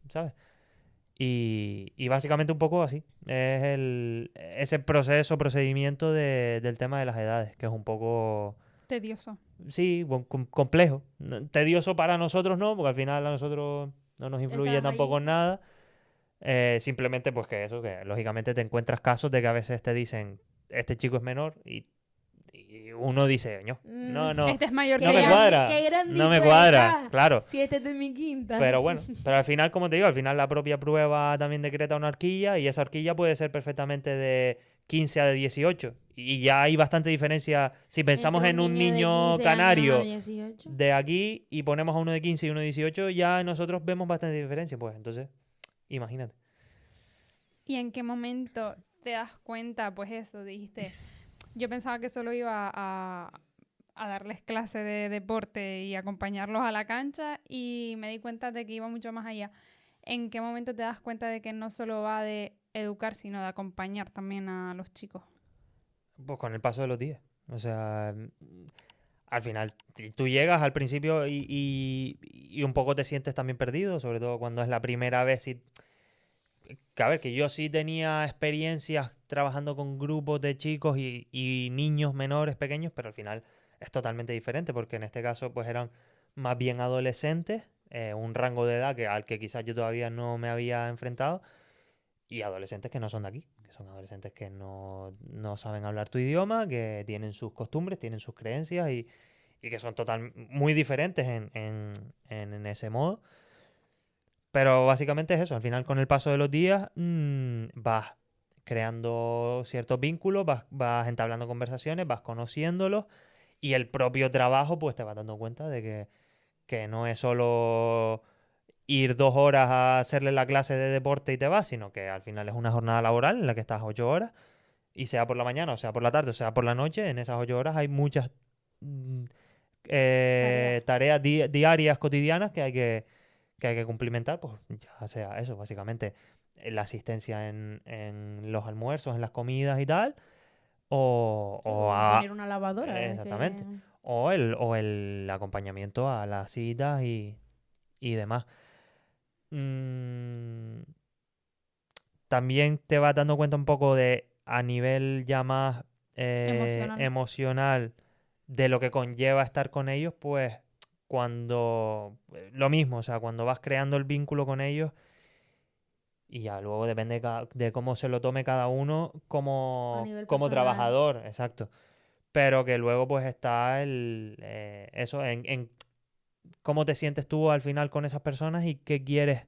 Speaker 3: ¿sabes? Y básicamente un poco así. Es ese procedimiento del tema de las edades, que es un poco,
Speaker 1: Tedioso.
Speaker 3: sí, complejo. Tedioso para nosotros no, porque al final a nosotros no nos influye
Speaker 2: Estás
Speaker 3: tampoco
Speaker 2: allí.
Speaker 3: en nada. Simplemente pues que eso, que lógicamente te encuentras casos de que a veces te dicen, este chico es menor y uno dice, no, no,
Speaker 1: Este es mayor
Speaker 2: Qué
Speaker 3: no
Speaker 1: que
Speaker 3: me
Speaker 1: yo.
Speaker 3: cuadra,
Speaker 2: qué
Speaker 3: no me
Speaker 2: grandito
Speaker 3: cuadra,
Speaker 2: está.
Speaker 3: claro.
Speaker 2: Si este es de mi quinta.
Speaker 3: Pero bueno, pero al final, como te digo, al final la propia prueba también decreta una horquilla y esa horquilla puede ser perfectamente de 15 a de 18. Y ya hay bastante diferencia. Si pensamos
Speaker 2: Entre
Speaker 3: en un
Speaker 2: niño de
Speaker 3: niño
Speaker 2: 15 años a
Speaker 3: canario
Speaker 2: 18.
Speaker 3: de aquí y ponemos a uno de 15 y uno de 18, ya nosotros vemos bastante diferencia. Pues entonces, imagínate.
Speaker 1: ¿Y en qué momento te das cuenta, pues eso, dijiste, yo pensaba que solo iba a darles clase de deporte y acompañarlos a la cancha y me di cuenta de que iba mucho más allá? ¿En qué momento te das cuenta de que no solo va de educar, sino de acompañar también a los chicos?
Speaker 3: Pues con el paso de los días. O sea, al final tú llegas al principio y un poco te sientes también perdido, sobre todo cuando es la primera vez. Que a ver, que yo sí tenía experiencias trabajando con grupos de chicos y niños menores, pequeños, pero al final es totalmente diferente, porque en este caso pues eran más bien adolescentes, un rango de edad al que quizás yo todavía no me había enfrentado, y adolescentes que no son de aquí, que son adolescentes que no saben hablar tu idioma, que tienen sus costumbres, tienen sus creencias y que son muy diferentes en ese modo. Pero básicamente es eso, al final con el paso de los días vas creando ciertos vínculos, vas entablando conversaciones, vas conociéndolos y el propio trabajo pues te vas dando cuenta de que no es solo ir 2 horas a hacerle la clase de deporte y te vas, sino que al final es una jornada laboral en la que estás 8 horas y sea por la mañana, o sea por la tarde, o sea por la noche, en esas 8 horas hay muchas mm,
Speaker 1: Tareas.
Speaker 3: tareas diarias, cotidianas que hay que cumplimentar, pues ya sea eso, básicamente la asistencia en los almuerzos, en las comidas y tal, o,
Speaker 2: Sí,
Speaker 3: o
Speaker 2: o
Speaker 3: a-
Speaker 2: poner una lavadora. Es
Speaker 3: exactamente,
Speaker 2: que...
Speaker 3: o el acompañamiento a las citas y demás. Mm, también te vas dando cuenta un poco de, a nivel ya más
Speaker 1: Emocional.
Speaker 3: emocional, de lo que conlleva estar con ellos, pues lo mismo, o sea, cuando vas creando el vínculo con ellos, y ya luego depende de cómo se lo tome cada uno
Speaker 2: A
Speaker 3: como,
Speaker 2: nivel
Speaker 3: como
Speaker 2: personal.
Speaker 3: trabajador, exacto. Pero que luego pues está eso en cómo te sientes tú al final con esas personas y qué quieres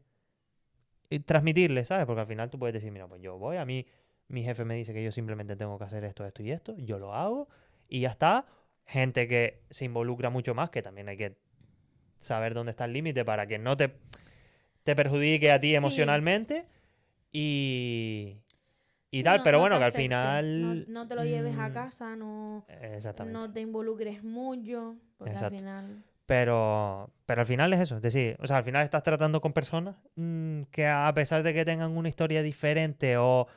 Speaker 3: transmitirles, ¿sabes? Porque al final tú puedes decir, mira, pues yo voy, a mí mi jefe me dice que yo simplemente tengo que hacer esto, esto y esto, yo lo hago y ya está. Gente que se involucra mucho más, que también hay que saber dónde está el límite para que no te perjudique a ti
Speaker 2: Sí,
Speaker 3: emocionalmente y
Speaker 2: sí,
Speaker 3: tal,
Speaker 2: no,
Speaker 3: pero
Speaker 2: no te
Speaker 3: bueno, que al
Speaker 2: afecte. No,
Speaker 3: final...
Speaker 2: no te lo lleves a casa, no,
Speaker 3: exactamente,
Speaker 2: no te involucres mucho, porque al
Speaker 3: exacto.
Speaker 2: final...
Speaker 3: Pero al final es eso, es decir, o sea, al final estás tratando con personas que a pesar de que tengan una historia diferente o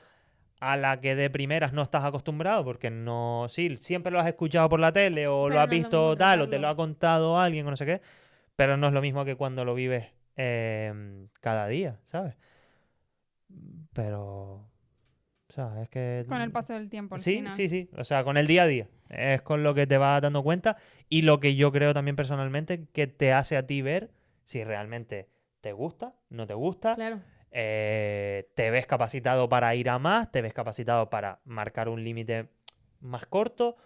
Speaker 3: a la que de primeras no estás acostumbrado, porque no, sí, siempre lo has escuchado por la tele o lo
Speaker 2: Pero
Speaker 3: has
Speaker 2: no es lo mismo
Speaker 3: visto tal o te lo
Speaker 2: tratarlo.
Speaker 3: ha contado alguien o no sé qué, pero no es lo mismo que cuando lo vives cada día, ¿sabes? Pero, o sea, es que...
Speaker 1: Con el paso del tiempo al
Speaker 3: Sí,
Speaker 1: final.
Speaker 3: sí, sí, o sea, con el día a día, es con lo que te vas dando cuenta y lo que yo creo también personalmente que te hace a ti ver si realmente te gusta, no te gusta,
Speaker 2: Claro.
Speaker 3: te ves capacitado para ir a más, te ves capacitado para marcar un límite más corto,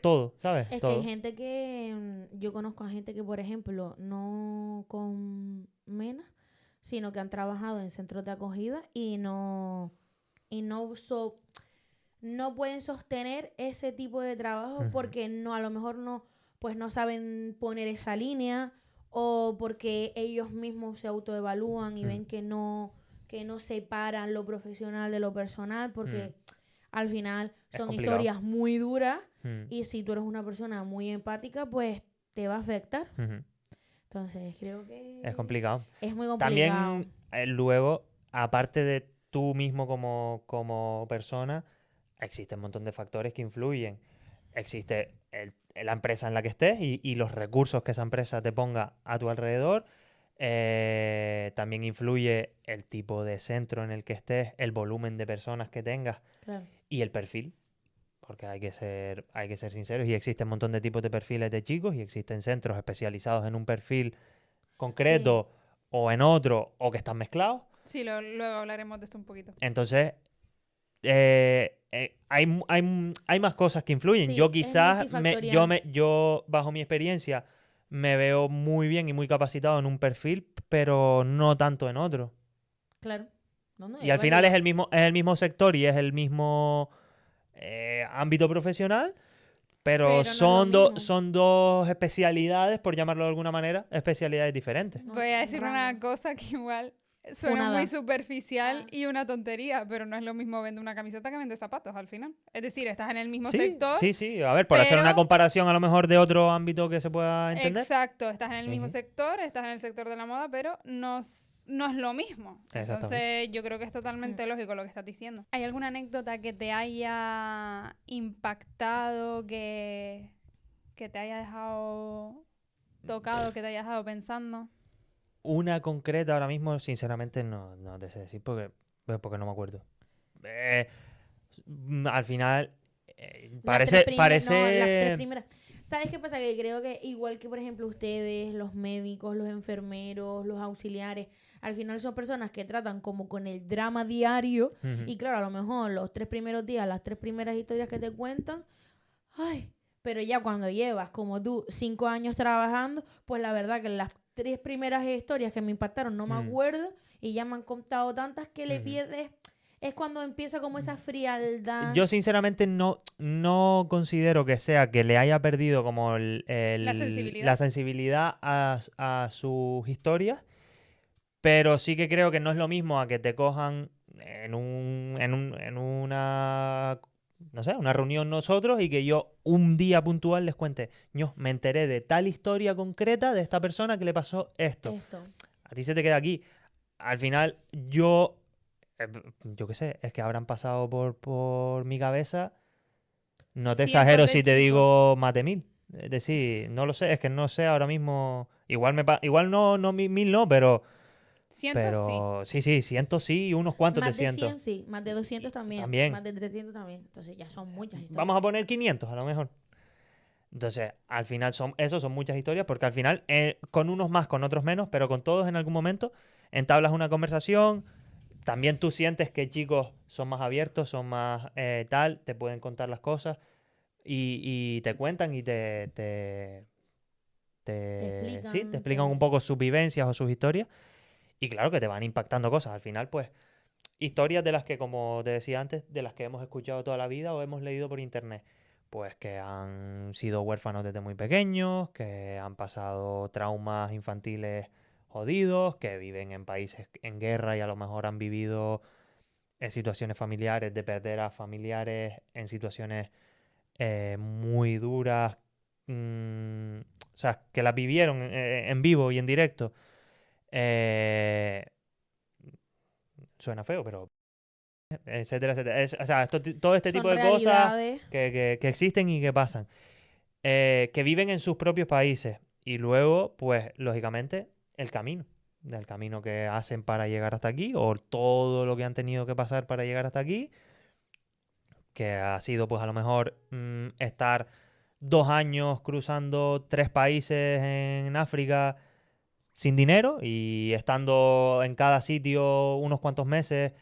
Speaker 3: todo, ¿sabes?
Speaker 2: Es que hay
Speaker 3: Todo.
Speaker 2: gente que, yo conozco a gente que, por ejemplo, no con menas, sino que han trabajado en centros de acogida y no pueden sostener ese tipo de trabajo
Speaker 3: Ujú,
Speaker 2: porque no, a lo mejor no, pues no saben poner esa línea o porque ellos mismos se autoevalúan y
Speaker 3: mm,
Speaker 2: ven que no separan lo profesional de lo personal
Speaker 3: mm.
Speaker 2: porque al final
Speaker 3: Es
Speaker 2: son
Speaker 3: complicado.
Speaker 2: historias muy duras
Speaker 3: Mm,
Speaker 2: y si tú eres una persona muy empática, pues te va a afectar.
Speaker 3: ujú.
Speaker 2: Entonces, creo
Speaker 3: Es
Speaker 2: que
Speaker 3: complicado.
Speaker 2: es muy complicado.
Speaker 3: También luego, aparte de tú mismo como persona, existe un montón de factores que influyen. Existe la empresa en la que estés y los recursos que esa empresa te ponga a tu alrededor. También influye el tipo de centro en el que estés, el volumen de personas que tengas
Speaker 2: Claro.
Speaker 3: y el perfil. Porque hay que ser sinceros y existe un montón de tipos de perfiles de chicos y existen centros especializados en un perfil
Speaker 2: Sí,
Speaker 3: concreto o en otro o que están mezclados.
Speaker 1: Sí, luego hablaremos de eso un poquito.
Speaker 3: Entonces, hay más cosas que influyen. Yo
Speaker 2: sí, es
Speaker 3: quizás,
Speaker 2: multifactorial.
Speaker 3: yo bajo mi experiencia, me veo muy bien y muy capacitado en un perfil, pero no tanto en otro.
Speaker 2: Claro. No, no,
Speaker 3: Y
Speaker 2: es
Speaker 3: al final es
Speaker 2: válido.
Speaker 3: el mismo sector y es el mismo ámbito profesional, pero
Speaker 2: Pero no es lo mismo.
Speaker 3: son dos especialidades, por llamarlo de alguna manera, especialidades diferentes.
Speaker 2: No,
Speaker 1: Voy a decir una
Speaker 2: random.
Speaker 1: cosa que igual suena
Speaker 2: Una
Speaker 1: muy
Speaker 2: da.
Speaker 1: superficial
Speaker 2: Ah,
Speaker 1: y una tontería, pero no es lo mismo vender una camiseta que vender zapatos al final. Es decir, estás en el mismo
Speaker 3: Sí,
Speaker 1: sector,
Speaker 3: sí, sí. A ver, por hacer una
Speaker 1: pero
Speaker 3: comparación a lo mejor de otro ámbito que se pueda entender.
Speaker 1: exacto, estás en el mismo
Speaker 3: Ujú,
Speaker 1: sector, estás en el sector de la moda, pero no es lo mismo.
Speaker 3: exactamente.
Speaker 1: Entonces, yo creo que es totalmente lógico lo que estás diciendo. ¿Hay alguna anécdota que te haya impactado, que te haya dejado tocado, que te haya dejado pensando?
Speaker 3: Una concreta ahora mismo, sinceramente, no te sé decir porque no me acuerdo. Eh, al final,
Speaker 2: Las tres no, las tres
Speaker 3: parece...
Speaker 2: primeras. ¿Sabes qué pasa? Que creo que igual que, por ejemplo, ustedes, los médicos, los enfermeros, los auxiliares, al final son personas que tratan como con el drama diario.
Speaker 3: Ujú.
Speaker 2: Y claro, a lo mejor los 3 primeros días, las 3 primeras historias que te cuentan, ay, pero ya cuando llevas como tú 5 años trabajando, pues la verdad que las 3 primeras historias que me impactaron no me
Speaker 3: Mm.
Speaker 2: acuerdo y ya me han contado tantas que le
Speaker 3: Ujú.
Speaker 2: pierdes. Es cuando empieza como esa frialdad.
Speaker 3: Yo sinceramente no considero que sea que le haya perdido como
Speaker 1: La
Speaker 3: la
Speaker 1: sensibilidad.
Speaker 3: sensibilidad a sus historias, pero sí que creo que no es lo mismo a que te cojan en una, no sé, una reunión nosotros y que yo un día puntual les cuente, yo me enteré de tal historia concreta de esta persona que le pasó esto.
Speaker 2: Esto.
Speaker 3: A ti se te queda aquí. Al final, yo qué sé, es que habrán pasado por mi cabeza. No te
Speaker 2: Cientos
Speaker 3: exagero
Speaker 2: de
Speaker 3: si te
Speaker 2: chicos.
Speaker 3: digo más de 1000. Es decir, no lo sé, es que no sé ahora mismo. Igual no 1000 no,
Speaker 1: Cientos sí.
Speaker 3: pero sí, cientos sí, y unos cuantos de
Speaker 2: Más de
Speaker 3: cientos.
Speaker 2: 100 sí, más de 200 también,
Speaker 3: También.
Speaker 2: más de 300 también. Entonces ya son muchas historias.
Speaker 3: Vamos a poner 500 a lo mejor. Entonces, al final esos son muchas historias porque al final, con unos más, con otros menos, pero con todos en algún momento, entablas una conversación. También tú sientes que chicos son más abiertos, son más tal, te pueden contar las cosas y te cuentan y
Speaker 2: Te
Speaker 3: sí, te
Speaker 2: explican,
Speaker 3: explican un poco sus vivencias o sus historias. Y claro que te van impactando cosas. Al final, pues, historias de las que, como te decía antes, de las que hemos escuchado toda la vida o hemos leído por internet. Pues que han sido huérfanos desde muy pequeños, que han pasado traumas infantiles jodidos, que viven en países en guerra y a lo mejor han vivido en situaciones familiares, de perder a familiares en situaciones muy duras, o sea, que las vivieron en vivo y en directo. Eh, Suena feo, pero etcétera, etcétera. O sea, todo este tipo
Speaker 2: son
Speaker 3: de cosas
Speaker 2: realidades.
Speaker 3: que existen y que pasan. Que viven en sus propios países. Y luego, pues, lógicamente, el camino. Del camino que hacen para llegar hasta aquí, o todo lo que han tenido que pasar para llegar hasta aquí, que ha sido, pues, a lo mejor estar 2 años cruzando 3 países en África sin dinero y estando en cada sitio unos cuantos meses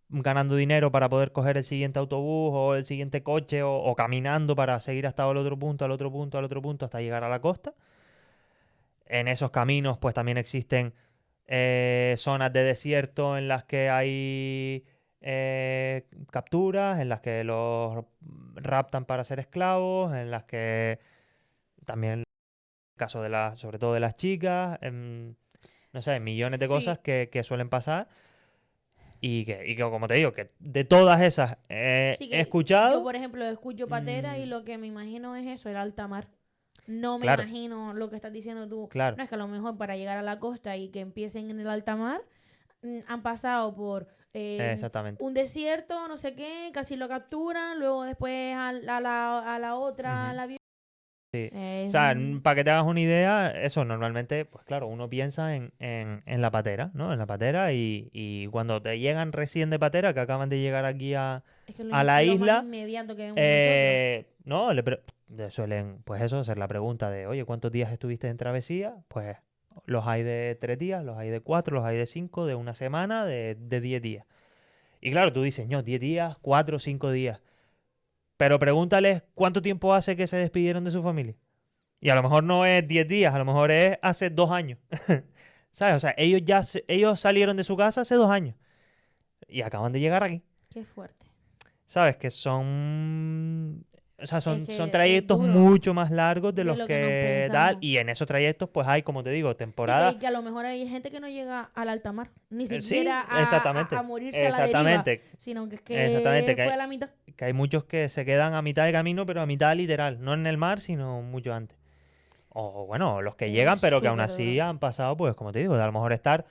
Speaker 3: ganando dinero para poder coger el siguiente autobús o el siguiente coche o caminando para seguir hasta el otro punto, al otro punto, al otro punto, hasta llegar a la costa. En esos caminos pues también existen zonas de desierto en las que hay capturas, en las que los raptan para ser esclavos, en las que también en el caso sobre todo de las chicas, no sé, millones de cosas
Speaker 1: Sí.
Speaker 3: que suelen pasar. Y que, como te digo, que de todas esas
Speaker 2: Sí
Speaker 3: he
Speaker 2: que yo,
Speaker 3: escuchado.
Speaker 2: por ejemplo, escucho patera y
Speaker 3: mm,
Speaker 2: lo que me imagino es eso, el alta mar. No me
Speaker 3: claro,
Speaker 2: imagino lo que estás diciendo tú.
Speaker 3: claro.
Speaker 2: No es que a lo mejor para llegar a la costa y que empiecen en el alta mar, han pasado por
Speaker 3: Exactamente.
Speaker 2: un desierto, no sé qué, casi lo capturan, luego después a la otra
Speaker 3: Ujú.
Speaker 2: la vio.
Speaker 3: Sí. O
Speaker 2: Es
Speaker 3: sea, para que te hagas una idea, eso normalmente, pues claro, uno piensa en la patera, ¿no? En la patera y cuando te llegan recién de patera, que acaban de llegar aquí
Speaker 2: es que
Speaker 3: a la
Speaker 2: lo más
Speaker 3: isla,
Speaker 2: inmediato que vemos nosotros.
Speaker 3: no, le suelen, pues eso, hacer la pregunta de, oye, ¿cuántos días estuviste en travesía? Pues los hay de 3 días, los hay de 4, los hay de 5, de una semana, de 10 días. Y claro, tú dices, no, 10 días, 4 o 5 días. Pero pregúntales cuánto tiempo hace que se despidieron de su familia. Y a lo mejor no es 10 días, a lo mejor es hace 2 años. ¿Sabes? O sea, ellos salieron de su casa hace 2 años. Y acaban de llegar aquí.
Speaker 2: Qué fuerte.
Speaker 3: ¿Sabes? Que son... O sea,
Speaker 2: Es
Speaker 3: son
Speaker 2: que es
Speaker 3: trayectos
Speaker 2: duro
Speaker 3: mucho más largos de
Speaker 2: de
Speaker 3: los
Speaker 2: lo que nos
Speaker 3: que tal.
Speaker 2: pensamos.
Speaker 3: Y en esos trayectos, pues hay, como te digo,
Speaker 2: Sí,
Speaker 3: temporadas.
Speaker 2: que a lo mejor hay gente que no llega al alta mar, ni
Speaker 3: Sí,
Speaker 2: siquiera a
Speaker 3: exactamente.
Speaker 2: morirse a la deriva,
Speaker 3: Exactamente.
Speaker 2: sino que es
Speaker 3: Exactamente.
Speaker 2: que fue a la mitad.
Speaker 3: Que hay muchos que se quedan a mitad de camino, pero a mitad literal. No en el mar, sino mucho antes. O bueno, los que
Speaker 2: Es
Speaker 3: llegan, pero que aún
Speaker 2: súper
Speaker 3: así
Speaker 2: duro.
Speaker 3: han pasado, pues como te digo, de a lo mejor estar,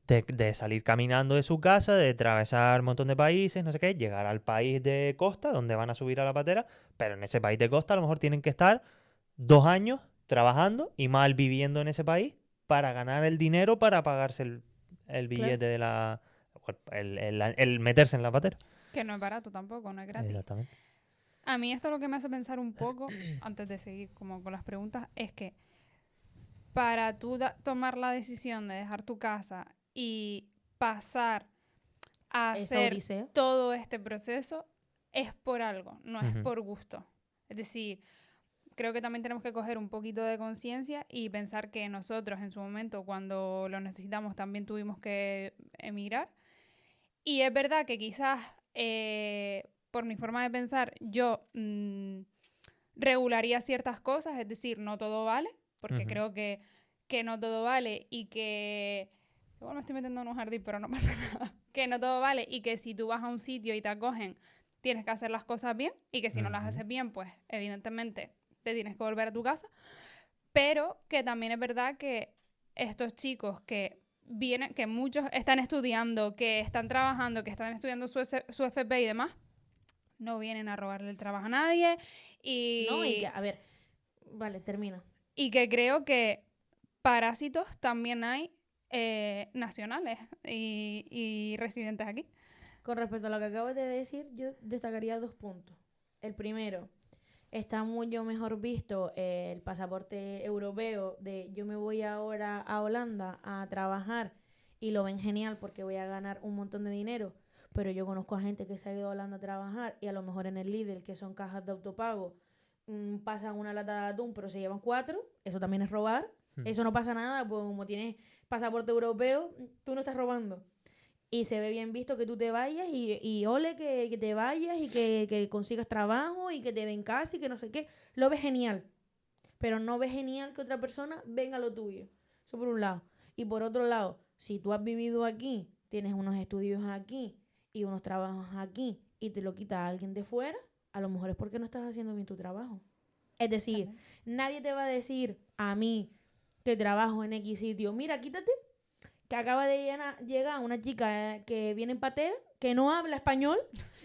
Speaker 3: de salir caminando de su casa, de atravesar un montón de países, no sé qué, llegar al país de costa, donde van a subir a la patera, pero en ese país de costa a lo mejor tienen que estar 2 años trabajando y mal viviendo en ese país para ganar el dinero para pagarse el
Speaker 2: Claro.
Speaker 3: billete de la... o el meterse en la patera.
Speaker 1: Que no es barato tampoco, no es gratis.
Speaker 3: Exactamente.
Speaker 1: A mí esto lo que me hace pensar un poco, antes de seguir como con las preguntas, es que para tú tomar la decisión de dejar tu casa y pasar a
Speaker 2: Esa
Speaker 1: hacer
Speaker 2: odisea.
Speaker 1: todo este proceso, es por algo, no es
Speaker 3: Ujú.
Speaker 1: por gusto. Es decir, creo que también tenemos que coger un poquito de conciencia y pensar que nosotros en su momento, cuando lo necesitamos, también tuvimos que emigrar. Y es verdad que quizás, por mi forma de pensar, yo regularía ciertas cosas, es decir, no todo vale, porque
Speaker 3: Ujú.
Speaker 1: creo que no todo vale y que... Igual me estoy metiendo en un jardín, pero no pasa nada. Que no todo vale y que si tú vas a un sitio y te acogen, tienes que hacer las cosas bien y que si no las
Speaker 3: Ujú.
Speaker 1: haces bien, pues evidentemente te tienes que volver a tu casa. Pero que también es verdad que estos chicos que vienen, que muchos están estudiando, que están trabajando, que están estudiando su FP y demás, no vienen a robarle el trabajo a nadie
Speaker 2: No, y que,
Speaker 1: y,
Speaker 2: a ver, vale, termina.
Speaker 1: y que creo que parásitos también hay nacionales y residentes aquí.
Speaker 2: Con respecto a lo que acabas de decir, yo destacaría 2 puntos. El primero, está mucho mejor visto el pasaporte europeo de yo me voy ahora a Holanda a trabajar y lo ven genial porque voy a ganar un montón de dinero, pero yo conozco a gente que se ha ido a Holanda a trabajar y a lo mejor en el Lidl, que son cajas de autopago, pasan una lata de atún pero se llevan 4, eso también es robar,
Speaker 3: Mm.
Speaker 2: eso no pasa nada, pues como tienes pasaporte europeo, tú no estás robando. Y se ve bien visto que tú te vayas y ole que te vayas y que consigas trabajo y que te den casa y que no sé qué. Lo ves genial. Pero no ves genial que otra persona venga a lo tuyo. Eso por un lado. Y por otro lado, si tú has vivido aquí, tienes unos estudios aquí y unos trabajos aquí y te lo quita alguien de fuera, a lo mejor es porque no estás haciendo bien tu trabajo. Es decir,
Speaker 1: También.
Speaker 2: nadie te va a decir a mí que trabajo en X sitio, mira, quítate que acaba de llegar una chica que viene en patera, que no habla español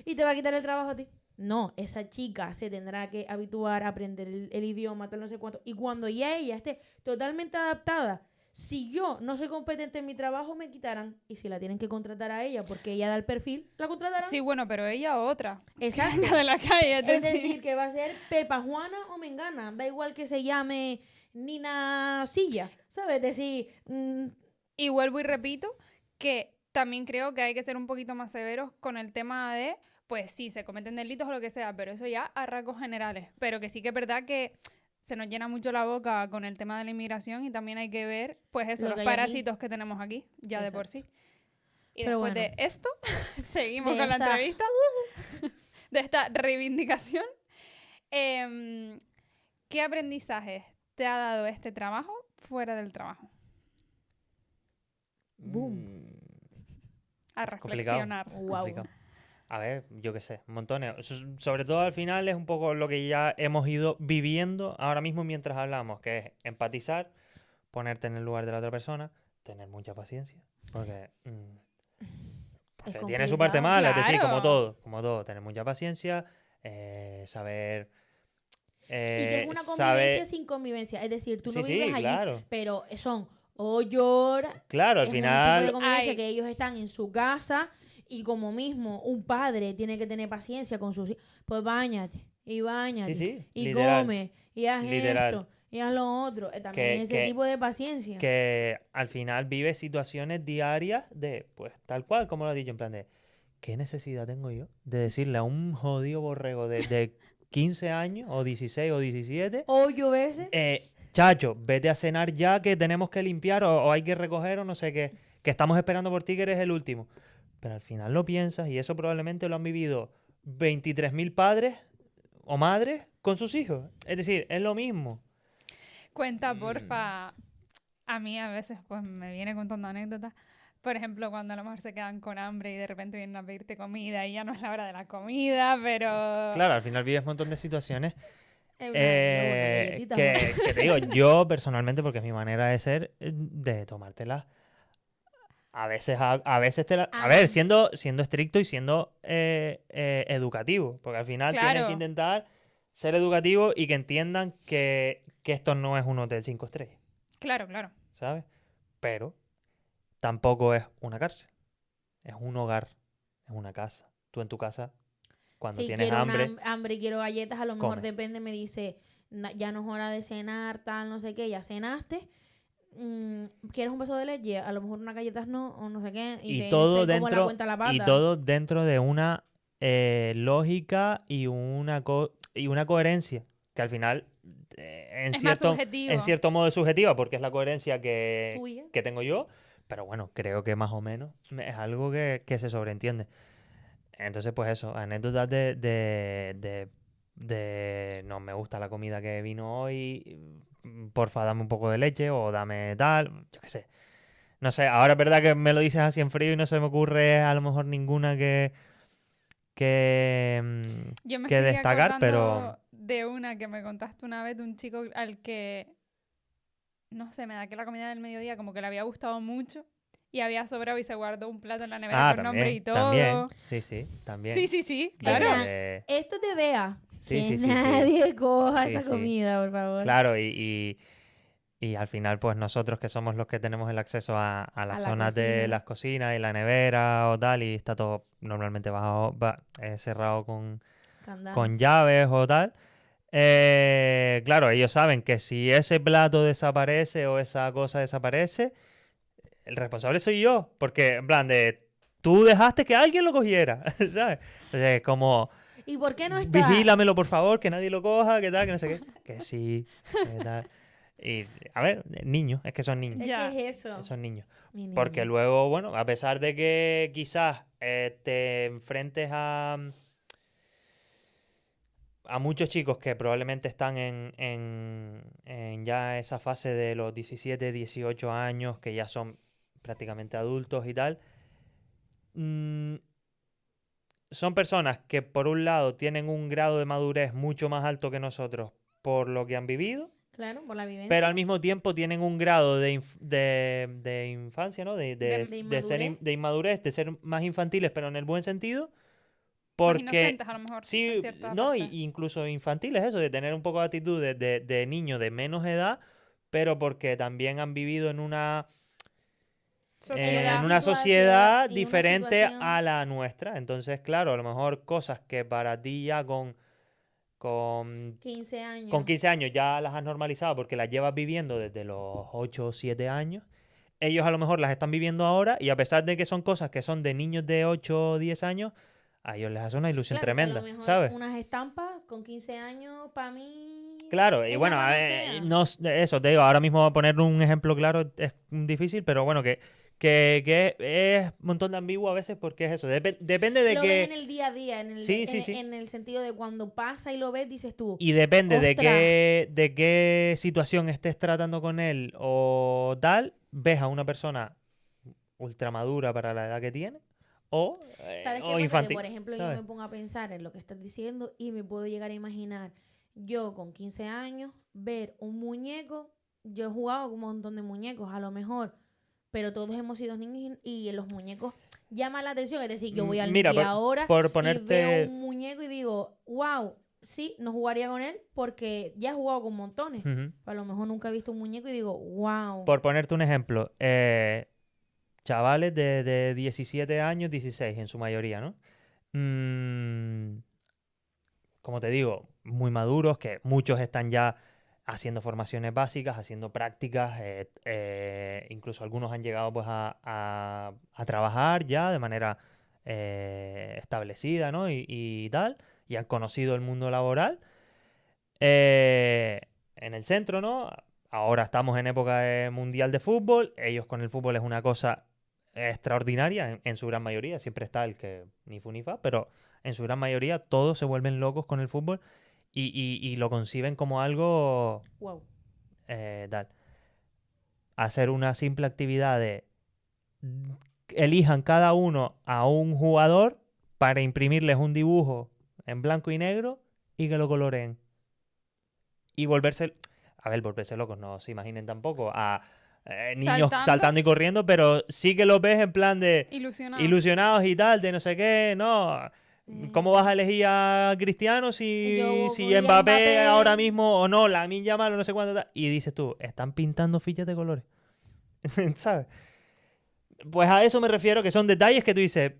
Speaker 2: y te va a quitar el trabajo a ti. No, esa chica se tendrá que habituar a aprender el idioma, tal no sé cuánto. Y cuando ya ella esté totalmente adaptada, si yo no soy competente en mi trabajo, me quitarán. Y si la tienen que contratar a ella porque ella da el perfil, la contratarán.
Speaker 1: Sí, bueno, pero ella otra.
Speaker 2: Exacto.
Speaker 1: Que venga de la calle,
Speaker 2: Es decir, que va a ser Pepa Juana o Mengana. Da igual que se llame Nina Silla. ¿Sabes? Es decir,
Speaker 1: Y vuelvo y repito que también creo que hay que ser un poquito más severos con el tema de, pues sí, se cometen delitos o lo que sea, pero eso ya a rasgos generales. Pero que sí que es verdad que se nos llena mucho la boca con el tema de la inmigración y también hay que ver, pues eso,
Speaker 2: lo
Speaker 1: los
Speaker 2: que hay aquí.
Speaker 1: parásitos que tenemos aquí, ya de por
Speaker 2: Exacto.
Speaker 1: sí. Y
Speaker 2: Pero
Speaker 1: después
Speaker 2: bueno,
Speaker 1: de esto, seguimos
Speaker 2: de
Speaker 1: con la
Speaker 2: esta
Speaker 1: entrevista, de esta reivindicación. ¿Qué aprendizajes te ha dado este trabajo fuera del trabajo?
Speaker 2: boom.
Speaker 1: A
Speaker 3: Complicado,
Speaker 1: reflexionar.
Speaker 2: Wow.
Speaker 3: complicado. A ver, yo qué sé, montones. Sobre todo al final es un poco lo que ya hemos ido viviendo ahora mismo mientras hablamos, que es empatizar, ponerte en el lugar de la otra persona, tener mucha paciencia, porque tiene su parte
Speaker 2: complicado.
Speaker 3: mala, es decir,
Speaker 1: Claro.
Speaker 3: como todo, tener mucha paciencia, saber,
Speaker 2: Y que es una convivencia
Speaker 3: saber,
Speaker 2: sin convivencia. Es decir, tú no
Speaker 3: sí,
Speaker 2: vives
Speaker 3: sí,
Speaker 2: allí,
Speaker 3: claro,
Speaker 2: pero son o llora,
Speaker 3: claro, al
Speaker 2: es un tipo de
Speaker 3: final,
Speaker 2: convivencia
Speaker 1: Ay,
Speaker 2: que ellos están en su casa y como mismo un padre tiene que tener paciencia con sus hijos, pues
Speaker 3: sí,
Speaker 2: bañate,
Speaker 3: sí,
Speaker 2: y
Speaker 3: literal,
Speaker 2: come, y haz
Speaker 3: literal,
Speaker 2: esto, y haz lo otro. También
Speaker 3: que,
Speaker 2: es ese
Speaker 3: que,
Speaker 2: tipo de paciencia.
Speaker 3: que al final vive situaciones diarias de, pues, tal cual, como lo he dicho, en plan de, ¿qué necesidad tengo yo de decirle a un jodido borrego de 15 años, o 16 o 17,
Speaker 2: O yo veces,
Speaker 3: chacho, vete a cenar ya que tenemos que limpiar o hay que recoger o no sé qué, que estamos esperando por ti que eres el último? Pero al final lo piensas y eso probablemente lo han vivido 23.000 padres o madres con sus hijos. Es decir, es lo mismo.
Speaker 1: cuenta,
Speaker 3: Mm,
Speaker 1: porfa. A mí a veces pues me viene contando anécdotas. Por ejemplo, cuando a lo mejor se quedan con hambre y de repente vienen a pedirte comida y ya no es la hora de la comida, pero...
Speaker 3: Claro, al final vives un montón de situaciones
Speaker 2: es una galletita, Juan.
Speaker 3: que te digo, yo personalmente, porque es mi manera de ser, de tomártelas. A veces a ver,
Speaker 2: Ama.
Speaker 3: siendo estricto y siendo educativo, porque al final tienes que
Speaker 1: Claro,
Speaker 3: intentar ser educativo y que entiendan que esto no es un hotel 5 estrellas,
Speaker 1: claro, claro.
Speaker 3: ¿sabes? Pero tampoco es una cárcel, es un hogar, es una casa. Tú en tu casa cuando
Speaker 2: Si
Speaker 3: tienes
Speaker 2: quiero
Speaker 3: hambre.
Speaker 2: hambre y quiero galletas, a lo mejor
Speaker 3: come.
Speaker 2: depende, me dice, ya no es hora de cenar, tal, no sé qué, ya cenaste. ¿Quieres un vaso de leche? A lo mejor unas galletas no, o no sé qué, y
Speaker 3: Y
Speaker 2: te
Speaker 3: todo
Speaker 2: dice cómo la
Speaker 3: dentro,
Speaker 2: cuenta la
Speaker 3: y
Speaker 2: pata.
Speaker 3: todo dentro de una lógica y una coherencia, que al final
Speaker 1: Es más subjetivo.
Speaker 3: en cierto modo es subjetiva, porque es la coherencia
Speaker 2: Tuya.
Speaker 3: que tengo yo, pero bueno, creo que más o menos es algo que se sobreentiende. Entonces, pues eso, anécdotas de no me gusta la comida que vino hoy, porfa, dame un poco de leche o dame tal, yo qué sé. No sé, ahora es verdad que me lo dices así en frío y no se me ocurre a lo mejor ninguna que,
Speaker 1: Yo me
Speaker 3: que
Speaker 1: estoy
Speaker 3: destacar, pero
Speaker 1: acordando de una que me contaste una vez de un chico al que, no sé, me da que la comida del mediodía como que le había gustado mucho y había sobrado y se guardó un plato en la nevera con nombre y
Speaker 3: también,
Speaker 1: todo.
Speaker 3: sí, también.
Speaker 1: Sí, sí, sí,
Speaker 2: En
Speaker 1: claro.
Speaker 2: plan, esto te vea.
Speaker 3: Sí,
Speaker 2: Que
Speaker 3: sí, sí, sí.
Speaker 2: nadie coja
Speaker 3: Sí,
Speaker 2: esta
Speaker 3: sí.
Speaker 2: comida, por favor.
Speaker 3: Claro, y al final, pues nosotros que somos los que tenemos el acceso a
Speaker 2: A
Speaker 3: las
Speaker 2: la
Speaker 3: zonas de
Speaker 2: cocina.
Speaker 3: las cocinas y la nevera o tal, y está todo normalmente cerrado
Speaker 2: Candado.
Speaker 3: con llaves o tal. Claro, ellos saben que si ese plato desaparece o esa cosa desaparece, el responsable soy yo, porque en plan de tú dejaste que alguien lo cogiera, ¿sabes? O sea, es como
Speaker 2: ¿Y por qué no está?
Speaker 3: vigílamelo por favor, que nadie lo coja, que tal, que no sé qué, que sí, que tal. Y a ver, niños, es que son niños,
Speaker 2: Es
Speaker 1: Ya.
Speaker 2: que es eso.
Speaker 3: son niños.
Speaker 2: Mi niño.
Speaker 3: Porque luego, bueno, a pesar de que quizás te enfrentes a muchos chicos que probablemente están en ya esa fase de los 17, 18 años, que ya son prácticamente adultos y tal, mm, son personas que por un lado tienen un grado de madurez mucho más alto que nosotros por lo que han vivido,
Speaker 2: Claro, por la vivencia.
Speaker 3: pero al mismo tiempo tienen un grado de infancia, ¿no? De inmadurez, de ser más infantiles, pero en el buen sentido.
Speaker 1: Más
Speaker 3: Porque
Speaker 1: inocentes a lo mejor,
Speaker 3: sí,
Speaker 1: en cierta
Speaker 3: no,
Speaker 1: parte.
Speaker 3: incluso infantiles, eso, de tener un poco de actitud de niño de menos edad, pero porque también han vivido en una
Speaker 1: Sociedad.
Speaker 3: sociedad
Speaker 2: y una
Speaker 3: diferente
Speaker 2: situación.
Speaker 3: a la nuestra. Entonces, claro, a lo mejor cosas que para ti ya con
Speaker 2: 15 años.
Speaker 3: con 15 años ya las has normalizado porque las llevas viviendo desde los 8 o 7 años. Ellos a lo mejor las están viviendo ahora y a pesar de que son cosas que son de niños de 8 o 10 años, a ellos les hace una ilusión
Speaker 2: Claro, que a lo
Speaker 3: tremenda,
Speaker 2: mejor
Speaker 3: ¿sabes?
Speaker 2: unas estampas con 15 años, para mí.
Speaker 3: Claro, y
Speaker 2: es
Speaker 3: bueno,
Speaker 2: la
Speaker 3: a ver,
Speaker 2: panacea.
Speaker 3: no, eso te digo, ahora mismo poner un ejemplo claro es difícil, pero bueno, que es un montón de ambiguo a veces porque es eso, depende de
Speaker 2: Lo
Speaker 3: que...
Speaker 2: ves en el día a día,
Speaker 3: Sí, sí, sí.
Speaker 2: en el sentido de cuando pasa y lo ves, dices tú.
Speaker 3: Y depende
Speaker 2: ¡Ostras!
Speaker 3: de qué situación estés tratando con él o tal, ves a una persona ultramadura para la edad que tiene o,
Speaker 2: ¿Sabes qué
Speaker 3: o
Speaker 2: pasa?
Speaker 3: infantil,
Speaker 2: Que, por ejemplo, yo
Speaker 3: ¿sabes?
Speaker 2: me pongo a pensar en lo que estás diciendo y me puedo llegar a imaginar yo con 15 años ver un muñeco. Yo he jugado con un montón de muñecos, a lo mejor, pero todos hemos sido niños y los muñecos llaman la atención. Es decir, yo voy al
Speaker 3: Mira,
Speaker 2: Ikea ahora
Speaker 3: por
Speaker 2: y
Speaker 3: ponerte...
Speaker 2: veo un muñeco y digo, wow, sí, no jugaría con él porque ya he jugado con montones.
Speaker 3: Ujú.
Speaker 2: A lo mejor nunca he visto un muñeco y digo, wow.
Speaker 3: Por ponerte un ejemplo, chavales de 17 años, 16 en su mayoría, ¿no? Como te digo, muy maduros, que muchos están ya haciendo formaciones básicas, haciendo prácticas, incluso algunos han llegado pues a trabajar ya de manera establecida, ¿no? Y tal, y han conocido el mundo laboral. En el centro, ¿no? Ahora estamos en época de mundial de fútbol. Ellos con el fútbol es una cosa extraordinaria en su gran mayoría. Siempre está el que ni fu ni fa, pero en su gran mayoría todos se vuelven locos con el fútbol y lo conciben como algo
Speaker 2: Wow.
Speaker 3: tal. Hacer una simple actividad de elijan cada uno a un jugador para imprimirles un dibujo en blanco y negro y que lo coloreen. Y volverse, a ver, volverse locos, no se imaginen tampoco a niños saltando y corriendo, pero sí que los ves en plan de ilusionados y tal, de no sé qué, no. ¿Cómo vas a elegir a Cristiano si
Speaker 2: voy a
Speaker 3: Mbappé
Speaker 2: Mbappé.
Speaker 3: ahora mismo o no, Lamine Yamal o no sé cuánto tal? Y dices tú, están pintando fichas de colores, ¿sabes? Pues a eso me refiero, que son detalles que tú dices,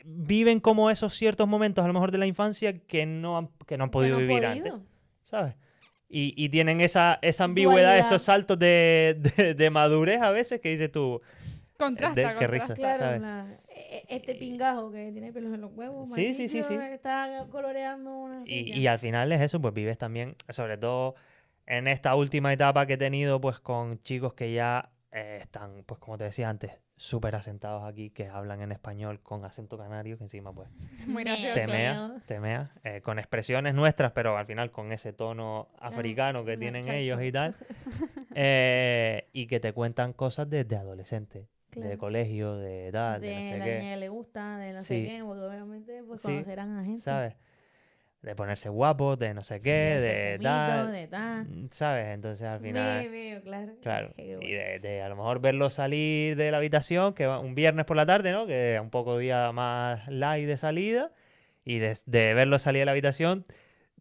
Speaker 3: viven como esos ciertos momentos, a lo mejor de la infancia, que no han podido vivir antes, ¿sabes? Y tienen esa ambigüedad,
Speaker 2: Dualidad.
Speaker 3: esos saltos de madurez a veces que dices tú,
Speaker 1: Contrasta,
Speaker 3: qué risa,
Speaker 1: contrasta.
Speaker 2: Claro,
Speaker 3: ¿sabes?
Speaker 2: este pingajo que tiene pelos en los huevos,
Speaker 3: Sí, sí, sí,
Speaker 2: Maquillo
Speaker 3: sí.
Speaker 2: está coloreando una
Speaker 3: Y
Speaker 2: silla.
Speaker 3: al final es eso, pues vives también, sobre todo en esta última etapa que he tenido, pues con chicos que ya están, pues como te decía antes, súper asentados aquí, que hablan en español con acento canario, que encima pues
Speaker 1: Muy gracioso.
Speaker 3: temea, con expresiones nuestras, pero al final con ese tono africano que
Speaker 2: no,
Speaker 3: tienen
Speaker 2: chacho.
Speaker 3: ellos y tal, y que te cuentan cosas desde adolescente, de
Speaker 2: Claro.
Speaker 3: colegio, de edad, de no
Speaker 2: De
Speaker 3: sé
Speaker 2: la
Speaker 3: qué,
Speaker 2: niña que le gusta, de no sé
Speaker 3: Sí.
Speaker 2: qué, porque obviamente pues
Speaker 3: Sí,
Speaker 2: conocerán a gente.
Speaker 3: ¿sabes? De ponerse guapos, de no sé qué,
Speaker 2: De
Speaker 3: de
Speaker 2: perfumito,
Speaker 3: tal,
Speaker 2: de tal.
Speaker 3: ¿sabes? Entonces al final,
Speaker 2: Veo, claro.
Speaker 3: claro,
Speaker 2: Qué
Speaker 3: y
Speaker 2: bueno.
Speaker 3: de a lo mejor verlo salir de la habitación, que un viernes por la tarde, ¿no? Que es un poco día más light de salida, y de verlo salir de la habitación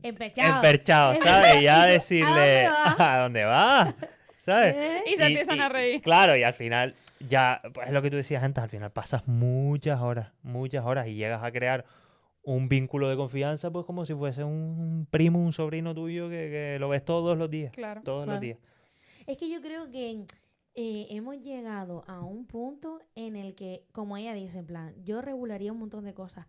Speaker 3: emperchado, ¿sabes? Y ya decirle, ¿a dónde vas? ¿Sabes?
Speaker 2: ¿Eh?
Speaker 1: Y se empiezan a reír.
Speaker 3: Claro, y al final, ya, pues es lo que tú decías antes, al final pasas muchas horas y llegas a crear un vínculo de confianza, pues como si fuese un primo, un sobrino tuyo que lo ves todos los días.
Speaker 1: Claro.
Speaker 3: Todos los
Speaker 2: Claro.
Speaker 3: días.
Speaker 2: Es que yo creo que hemos llegado a un punto en el que, como ella dice, en plan, yo regularía un montón de cosas,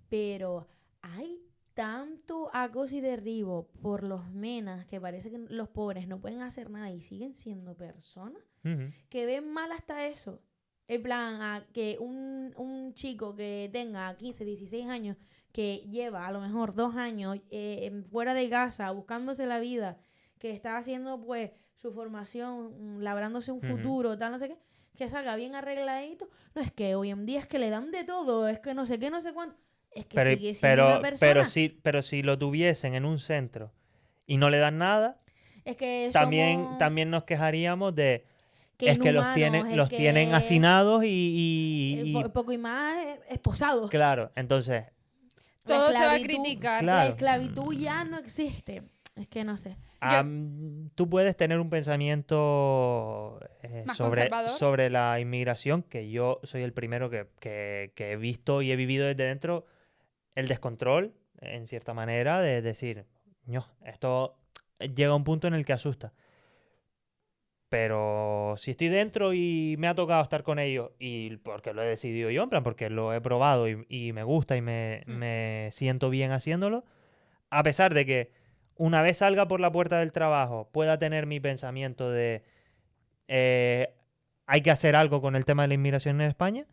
Speaker 2: pero hay tanto acoso y derribo por los menas que parece que los pobres no pueden hacer nada y siguen siendo personas
Speaker 3: Ujú.
Speaker 2: que ven mal hasta eso. En plan, a que un chico que tenga 15, 16 años, que lleva a lo mejor 2 años fuera de casa, buscándose la vida, que está haciendo pues su formación, labrándose un
Speaker 3: Ujú.
Speaker 2: futuro, tal, no sé qué, que salga bien arregladito. No, es que hoy en día es que le dan de todo, es que no sé qué, no sé cuánto. Es que sigue siendo una persona.
Speaker 3: Pero si lo tuviesen en un centro y no le dan nada,
Speaker 2: Es que
Speaker 3: también,
Speaker 2: somos
Speaker 3: también nos quejaríamos de
Speaker 2: que
Speaker 3: es que
Speaker 2: inhumanos, es
Speaker 3: los tienen
Speaker 2: que
Speaker 3: hacinados y
Speaker 2: poco y más esposados.
Speaker 3: claro, entonces,
Speaker 1: Todo se va a criticar.
Speaker 2: La
Speaker 3: claro.
Speaker 2: esclavitud ya no existe. Es que no sé.
Speaker 1: Yo-
Speaker 3: Tú puedes tener un pensamiento
Speaker 1: Más conservador.
Speaker 3: sobre la inmigración, que yo soy el primero que he visto y he vivido desde dentro el descontrol, en cierta manera, de decir, no, esto llega a un punto en el que asusta. Pero si estoy dentro y me ha tocado estar con ellos, y porque lo he decidido yo, en plan, porque lo he probado y me gusta y me siento bien haciéndolo, a pesar de que una vez salga por la puerta del trabajo pueda tener mi pensamiento de eh, hay que hacer algo con el tema de la inmigración en España,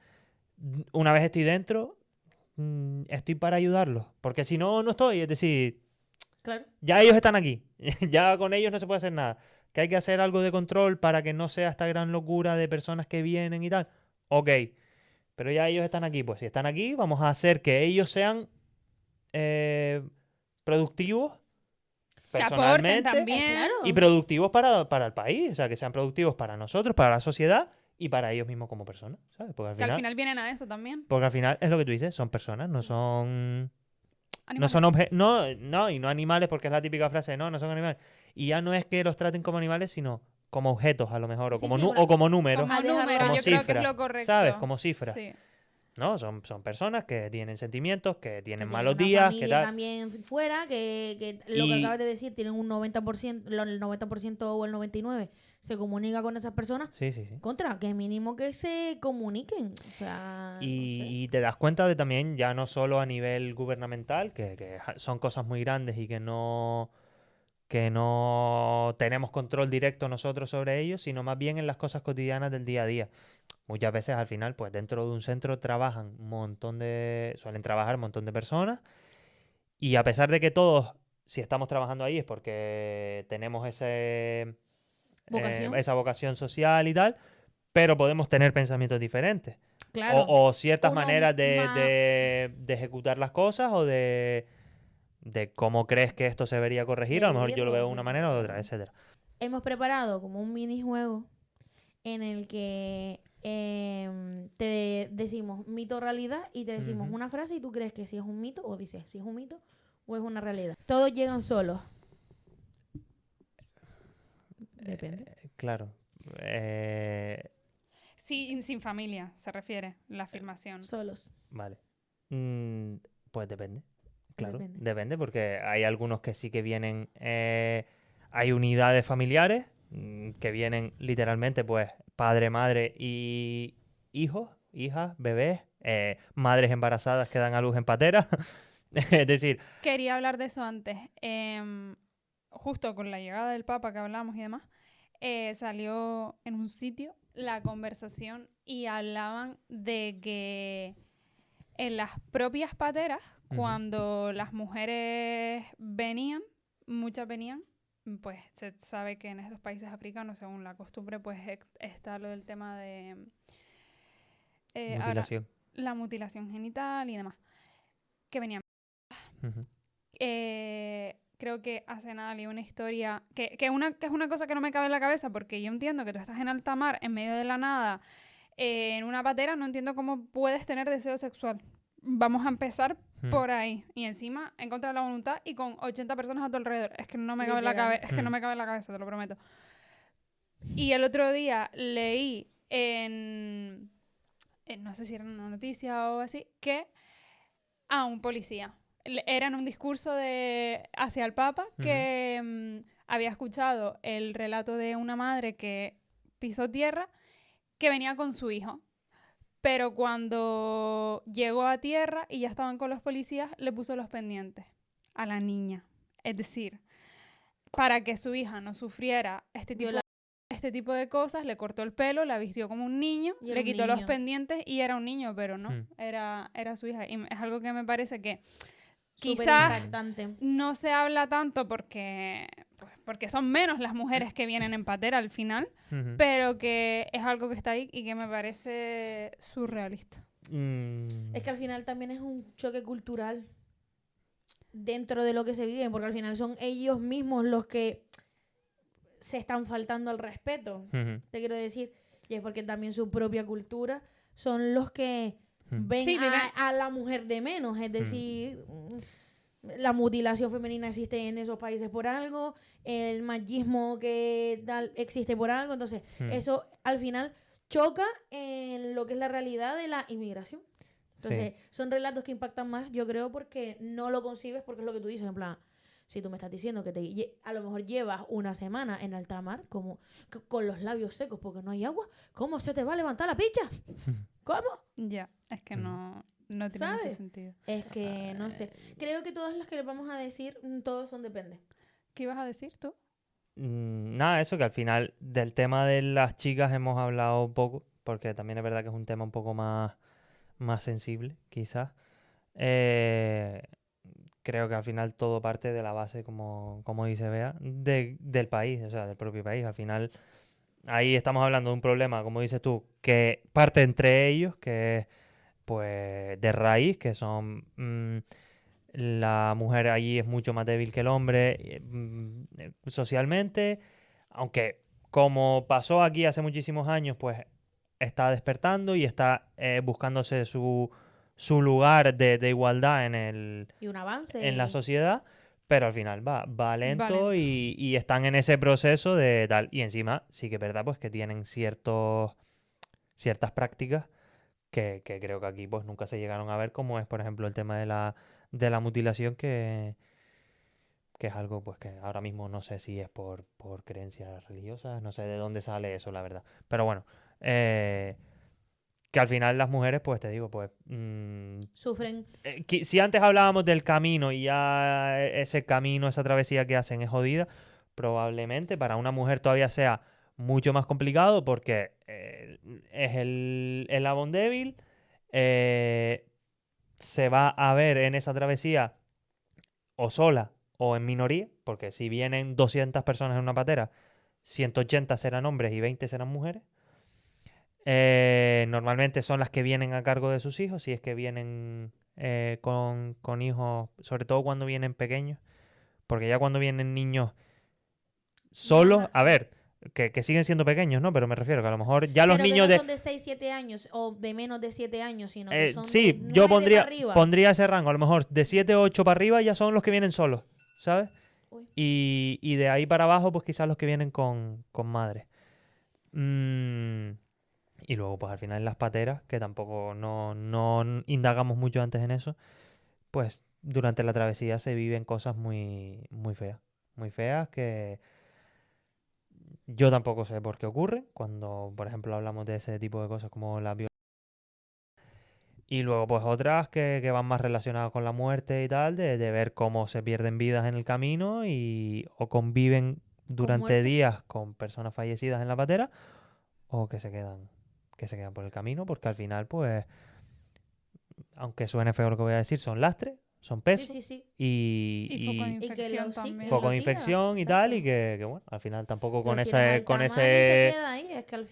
Speaker 3: una vez estoy dentro, estoy para ayudarlos, porque si no, no estoy, es decir,
Speaker 2: Claro.
Speaker 3: ya ellos están aquí, ya con ellos no se puede hacer nada, que hay que hacer algo de control para que no sea esta gran locura de personas que vienen y tal, ok, pero ya ellos están aquí, pues si están aquí, vamos a hacer que ellos sean productivos
Speaker 1: Que aporten
Speaker 3: personalmente
Speaker 1: también.
Speaker 2: Claro.
Speaker 3: y productivos para el país, o sea, que sean productivos para nosotros, para la sociedad y para ellos mismos como personas, ¿sabes?
Speaker 1: Que al final vienen a eso también.
Speaker 3: porque al final es lo que tú dices, son personas, no son
Speaker 1: Animales.
Speaker 3: no, y no animales porque es la típica frase, no son animales. Y ya no es que los traten como animales, sino como objetos a lo mejor, o
Speaker 2: Sí,
Speaker 3: como
Speaker 2: sí,
Speaker 3: o como números,
Speaker 1: Como
Speaker 2: a dejarlo
Speaker 1: número,
Speaker 3: como
Speaker 1: yo creo que es
Speaker 3: cifras,
Speaker 1: lo correcto.
Speaker 3: ¿sabes? Como cifras.
Speaker 1: Sí.
Speaker 3: No, son personas que tienen sentimientos, que
Speaker 2: Que
Speaker 3: tienen
Speaker 2: tienen
Speaker 3: malos
Speaker 2: una
Speaker 3: días, que
Speaker 2: familia
Speaker 3: tal.
Speaker 2: también fuera, que lo que
Speaker 3: Y,
Speaker 2: acabas de decir, tienen un 90%, el 90% o el 99% se comunica con esas personas.
Speaker 3: sí, sí, sí.
Speaker 2: Contra, que mínimo que se comuniquen. O sea, no sé.
Speaker 3: Y te das cuenta de también, ya no solo a nivel gubernamental, que son cosas muy grandes y que no tenemos control directo nosotros sobre ellos, sino más bien en las cosas cotidianas del día a día. Muchas veces al final, pues dentro de un centro suelen trabajar un montón de personas y a pesar de que todos, si estamos trabajando ahí es porque tenemos
Speaker 2: Vocación.
Speaker 3: esa vocación social y tal, pero podemos tener pensamientos diferentes.
Speaker 2: Claro.
Speaker 3: O ciertas
Speaker 2: Uno
Speaker 3: maneras
Speaker 2: más.
Speaker 3: de ejecutar las cosas o de cómo crees que esto se debería corregir.
Speaker 2: De
Speaker 3: A lo mejor yo lo
Speaker 2: vivirlo,
Speaker 3: veo de una
Speaker 2: sí,
Speaker 3: manera o de otra,
Speaker 2: claro.
Speaker 3: etcétera.
Speaker 2: Hemos preparado como un minijuego en el que te decimos mito o realidad y te decimos
Speaker 3: Ujú.
Speaker 2: una frase y tú crees que si es un mito o dices si es un mito o es una realidad. Todos llegan solos. Depende.
Speaker 3: Claro.
Speaker 1: Sí, sin familia, se refiere la afirmación.
Speaker 2: Solos.
Speaker 3: Vale. Pues depende. Claro,
Speaker 2: Depende.
Speaker 3: depende porque hay algunos que sí que vienen, hay unidades familiares que vienen literalmente pues padre, madre y hijos, hijas, bebés, madres embarazadas que dan a luz en patera. Es decir,
Speaker 1: Quería hablar de eso antes. Justo con la llegada del Papa que hablamos y demás, salió en un sitio la conversación y hablaban de que en las propias pateras,
Speaker 3: Ujú.
Speaker 1: cuando las mujeres venían, muchas venían, pues se sabe que en estos países africanos, según la costumbre, pues está lo del tema de ahora
Speaker 3: mutilación.
Speaker 1: la mutilación genital y demás, que venían.
Speaker 3: Ujú.
Speaker 1: Creo que hace nada leí una historia que es una cosa que no me cabe en la cabeza porque yo entiendo que tú estás en alta mar, en medio de la nada, en una patera, no entiendo cómo puedes tener deseo sexual. Vamos a empezar por ahí. Y encima, en contra de la voluntad y con 80 personas a tu alrededor. Es que no me cabe en la
Speaker 2: Literal.
Speaker 1: cabeza, es que no me cabe en la cabeza, te lo prometo. Y el otro día leí no sé si era una noticia o así, que a un policía. Era en un discurso hacia el Papa que había escuchado el relato de una madre que pisó tierra que venía con su hijo. Pero cuando llegó a tierra y ya estaban con los policías, le puso los pendientes a la niña. Es decir, para que su hija no sufriera este tipo de cosas, le cortó el pelo, la vistió como un niño,
Speaker 2: Y era
Speaker 1: le
Speaker 2: un
Speaker 1: quitó los
Speaker 2: niño.
Speaker 1: pendientes y era un niño, pero no, era su hija. Y es algo que me parece que
Speaker 2: Súper
Speaker 1: quizás
Speaker 2: impactante.
Speaker 1: no se habla tanto porque son menos las mujeres que vienen en patera al final,
Speaker 3: Ujú.
Speaker 1: pero que es algo que está ahí y que me parece surrealista.
Speaker 2: Es que al final también es un choque cultural dentro de lo que se vive, porque al final son ellos mismos los que se están faltando al respeto,
Speaker 3: Ujú.
Speaker 2: te quiero decir. Y es porque también su propia cultura son los que ven
Speaker 1: Sí, viven-
Speaker 2: a la mujer de menos. Es decir, la mutilación femenina existe en esos países por algo, el machismo que tal existe por algo. Entonces, eso al final choca en lo que es la realidad de la inmigración. Entonces, son relatos que impactan más, yo creo, porque no lo concibes, porque es lo que tú dices, en plan, si tú me estás diciendo que a lo mejor llevas una semana en alta mar, como con los labios secos porque no hay agua, ¿cómo se te va a levantar la picha? ¿Cómo?
Speaker 1: Ya, es que no tiene mucho
Speaker 2: ¿Sabes?
Speaker 1: sentido.
Speaker 2: Es que, no sé, creo que todas las que les vamos a decir, todos son depende.
Speaker 1: ¿Qué ibas a decir tú?
Speaker 3: Nada, eso que al final del tema de las chicas hemos hablado un poco, porque también es verdad que es un tema un poco más sensible, quizás. Eh, Creo que al final todo parte de la base, como dice Bea, del país, o sea, del propio país. Al final, ahí estamos hablando de un problema, como dices tú, que parte entre ellos, que es pues de raíz, que son la mujer allí es mucho más débil que el hombre socialmente, aunque como pasó aquí hace muchísimos años, pues está despertando y está buscándose su lugar de igualdad
Speaker 2: Y un avance.
Speaker 3: en la sociedad, pero al final va lento
Speaker 1: lento.
Speaker 3: y están en ese proceso de tal. Y encima sí que es verdad pues que tienen ciertas prácticas que creo que aquí pues nunca se llegaron a ver, como es por ejemplo el tema de la mutilación, que es algo pues que ahora mismo no sé si es por creencias religiosas, no sé de dónde sale eso, la verdad. Pero bueno, que al final las mujeres, pues te digo, pues
Speaker 2: Sufren.
Speaker 3: si antes hablábamos del camino y ya ese camino, esa travesía que hacen es jodida, probablemente para una mujer todavía sea mucho más complicado porque es el eslabón débil, eh, se va a ver en esa travesía o sola o en minoría, porque si vienen 200 personas en una patera, 180 serán hombres y 20 serán mujeres. Normalmente son las que vienen a cargo de sus hijos, si es que vienen con hijos, sobre todo cuando vienen pequeños, porque ya cuando vienen niños solos, a ver, que siguen siendo pequeños, ¿no? Pero me refiero que a lo mejor ya los
Speaker 2: Pero que
Speaker 3: niños
Speaker 2: no son de 6, 7 años o de menos de 7 años, sino que son
Speaker 3: sí,
Speaker 2: de
Speaker 3: yo
Speaker 2: 9 para arriba.
Speaker 3: pondría ese rango, a lo mejor de 7 o 8 para arriba ya son los que vienen solos, ¿sabes?
Speaker 2: Uy.
Speaker 3: Y de ahí para abajo, pues quizás los que vienen con madre. Y luego, pues al final en las pateras, que tampoco no indagamos mucho antes en eso, pues durante la travesía se viven cosas muy, muy feas. Muy feas que yo tampoco sé por qué ocurren. Cuando, por ejemplo, hablamos de ese tipo de cosas como la violencia. Y luego, pues otras que van más relacionadas con la muerte y tal, de ver cómo se pierden vidas en el camino o conviven
Speaker 2: Con
Speaker 3: durante
Speaker 2: muerte.
Speaker 3: días con personas fallecidas en la patera, o que se quedan por el camino, porque al final, pues, aunque suene feo lo que voy a decir, son lastres, son
Speaker 2: Sí,
Speaker 3: pesos
Speaker 2: sí, sí.
Speaker 1: Y foco de
Speaker 3: y
Speaker 2: Y que
Speaker 1: infección
Speaker 2: sí,
Speaker 1: también.
Speaker 3: foco
Speaker 2: lo
Speaker 3: de
Speaker 2: tira.
Speaker 3: infección y tal, y
Speaker 2: Exacto.
Speaker 3: bueno, al final tampoco
Speaker 2: Lo tiras a
Speaker 3: con
Speaker 2: alta mar y se
Speaker 3: ese,
Speaker 2: queda ahí. Es que al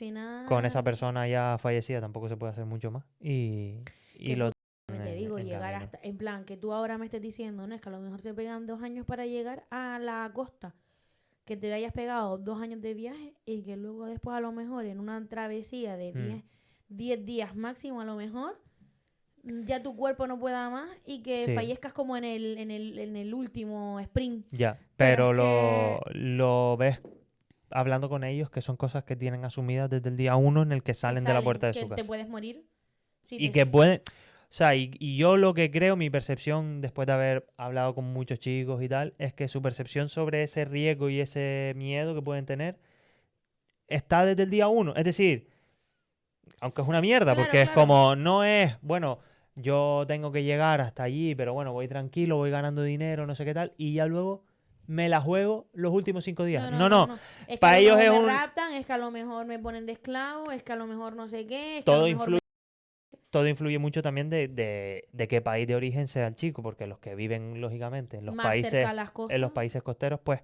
Speaker 3: con esa
Speaker 2: final...
Speaker 3: persona ya fallecida tampoco se puede hacer mucho más. Y
Speaker 2: Que
Speaker 3: lo
Speaker 2: porque te
Speaker 3: tiran
Speaker 2: digo,
Speaker 3: en
Speaker 2: llegar
Speaker 3: camino.
Speaker 2: hasta... En plan, que tú ahora me estés diciendo, no, es que a lo mejor se pegan 2 años para llegar a la costa. Que te hayas pegado 2 años de viaje y que luego después a lo mejor en una travesía de
Speaker 3: Mm,
Speaker 2: 10 días máximo a lo mejor ya tu cuerpo no pueda más y que
Speaker 3: sí.
Speaker 2: fallezcas como en el último sprint.
Speaker 3: Ya,
Speaker 1: Pero es
Speaker 3: pero
Speaker 1: que
Speaker 3: lo ves hablando con ellos que son cosas que tienen asumidas desde el día uno en el que
Speaker 2: Que
Speaker 3: salen de la
Speaker 2: salen,
Speaker 3: puerta de
Speaker 2: que
Speaker 3: su
Speaker 2: te
Speaker 3: casa.
Speaker 2: puedes morir. Si
Speaker 3: Y
Speaker 2: te...
Speaker 3: que pueden, o sea, y yo lo que creo, mi percepción, después de haber hablado con muchos chicos y tal, es que su percepción sobre ese riesgo y ese miedo que pueden tener está desde el día uno. Es decir, aunque es una mierda,
Speaker 2: Claro,
Speaker 3: porque es
Speaker 2: claro.
Speaker 3: como, no es, bueno, yo tengo que llegar hasta allí, pero bueno, voy tranquilo, voy ganando dinero, no sé qué tal, y ya luego me la juego los últimos 5 días.
Speaker 2: No, no,
Speaker 3: No,
Speaker 2: no,
Speaker 3: no,
Speaker 2: no. Es que a
Speaker 3: para
Speaker 2: lo
Speaker 3: ellos
Speaker 2: mejor
Speaker 3: es
Speaker 2: me
Speaker 3: un...
Speaker 2: raptan, es que a lo mejor me ponen de esclavo, es que a lo mejor no sé qué, es que a lo
Speaker 3: Todo
Speaker 2: mejor me...
Speaker 3: influye, todo influye mucho también de qué país de origen sea el chico, porque los que viven, lógicamente,
Speaker 2: Más cerca a las
Speaker 3: en los
Speaker 2: costas.
Speaker 3: países costeros, pues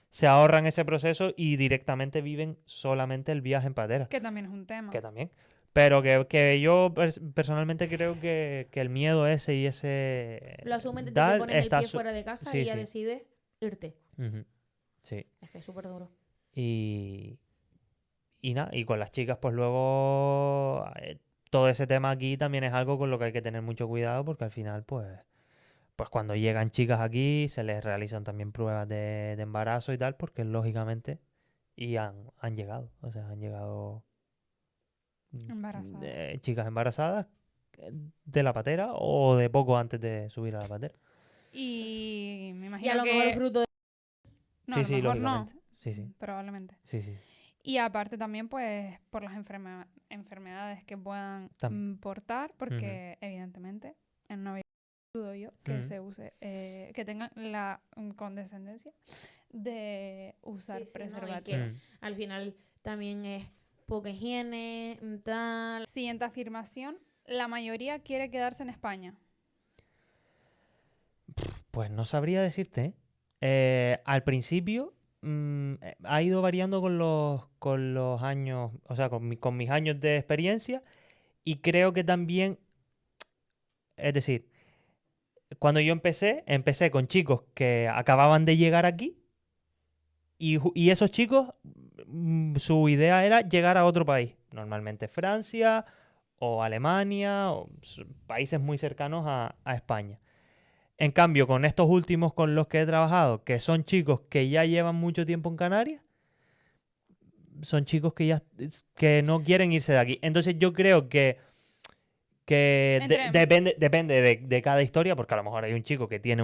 Speaker 3: se ahorran ese proceso y directamente viven solamente el viaje en patera,
Speaker 1: que también es un tema.
Speaker 3: que también. Pero que yo personalmente creo que el miedo ese y ese
Speaker 2: Lo asumes desde que
Speaker 3: tal
Speaker 2: pones el
Speaker 3: está...
Speaker 2: pie fuera de casa y
Speaker 3: Sí,
Speaker 2: ya
Speaker 3: sí.
Speaker 2: decides irte.
Speaker 3: Ujú, sí.
Speaker 2: Es que es súper duro.
Speaker 3: Y, y nada, y con las chicas, pues luego todo ese tema aquí también es algo con lo que hay que tener mucho cuidado porque al final, pues cuando llegan chicas aquí se les realizan también pruebas de embarazo y tal, porque lógicamente y han llegado, o sea, han llegado
Speaker 1: Embarazada.
Speaker 3: chicas embarazadas de la patera o de poco antes de subir a la patera.
Speaker 1: Y me
Speaker 2: Y a
Speaker 1: imagino
Speaker 2: lo mejor
Speaker 1: que...
Speaker 2: fruto de...
Speaker 1: No, a
Speaker 3: Sí,
Speaker 1: lo
Speaker 3: sí,
Speaker 1: mejor no,
Speaker 3: lógicamente. Sí, sí,
Speaker 1: probablemente.
Speaker 3: sí, sí.
Speaker 1: Y aparte también, pues, por las enfermedades que puedan portar,
Speaker 3: Ujú,
Speaker 1: porque evidentemente en no dudo yo que
Speaker 3: ujú.
Speaker 1: se use, que tengan la condescendencia de usar
Speaker 2: Sí, sí, no, y
Speaker 1: preservativo.
Speaker 2: que
Speaker 3: Mm.
Speaker 2: al final también es poca higiene, tal.
Speaker 1: Siguiente afirmación, la mayoría quiere quedarse en España.
Speaker 3: Pues no sabría decirte, ¿eh? Al principio ha ido variando con los años, o sea, con mis años de experiencia y creo que también, es decir, cuando yo empecé con chicos que acababan de llegar aquí y esos chicos, su idea era llegar a otro país, normalmente Francia o Alemania o países muy cercanos a España. En cambio, con estos últimos con los que he trabajado, que son chicos que ya llevan mucho tiempo en Canarias, son chicos que no quieren irse de aquí. Entonces yo creo que
Speaker 1: Entre
Speaker 3: depende de cada historia, porque a lo mejor hay un chico que tiene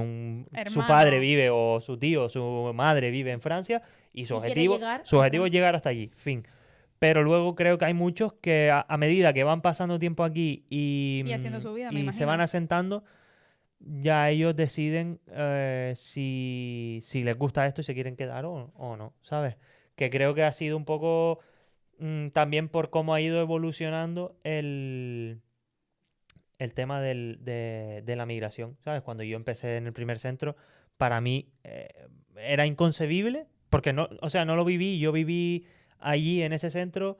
Speaker 3: su padre
Speaker 1: hermanos.
Speaker 3: vive o su tío o su madre vive en Francia y
Speaker 2: Y quiere llegar
Speaker 3: su
Speaker 2: a
Speaker 3: objetivo es
Speaker 2: Francia.
Speaker 3: llegar hasta allí, fin. Pero luego creo que hay muchos que a medida que van pasando tiempo aquí
Speaker 1: Y haciendo su vida, me
Speaker 3: y se van
Speaker 1: imagino.
Speaker 3: asentando, ya ellos deciden si les gusta esto y se quieren quedar o no, ¿sabes? Que creo que ha sido un poco también por cómo ha ido evolucionando el tema de la migración, ¿sabes? Cuando yo empecé en el primer centro, para mí era inconcebible, porque no, o sea, no lo viví, yo viví allí en ese centro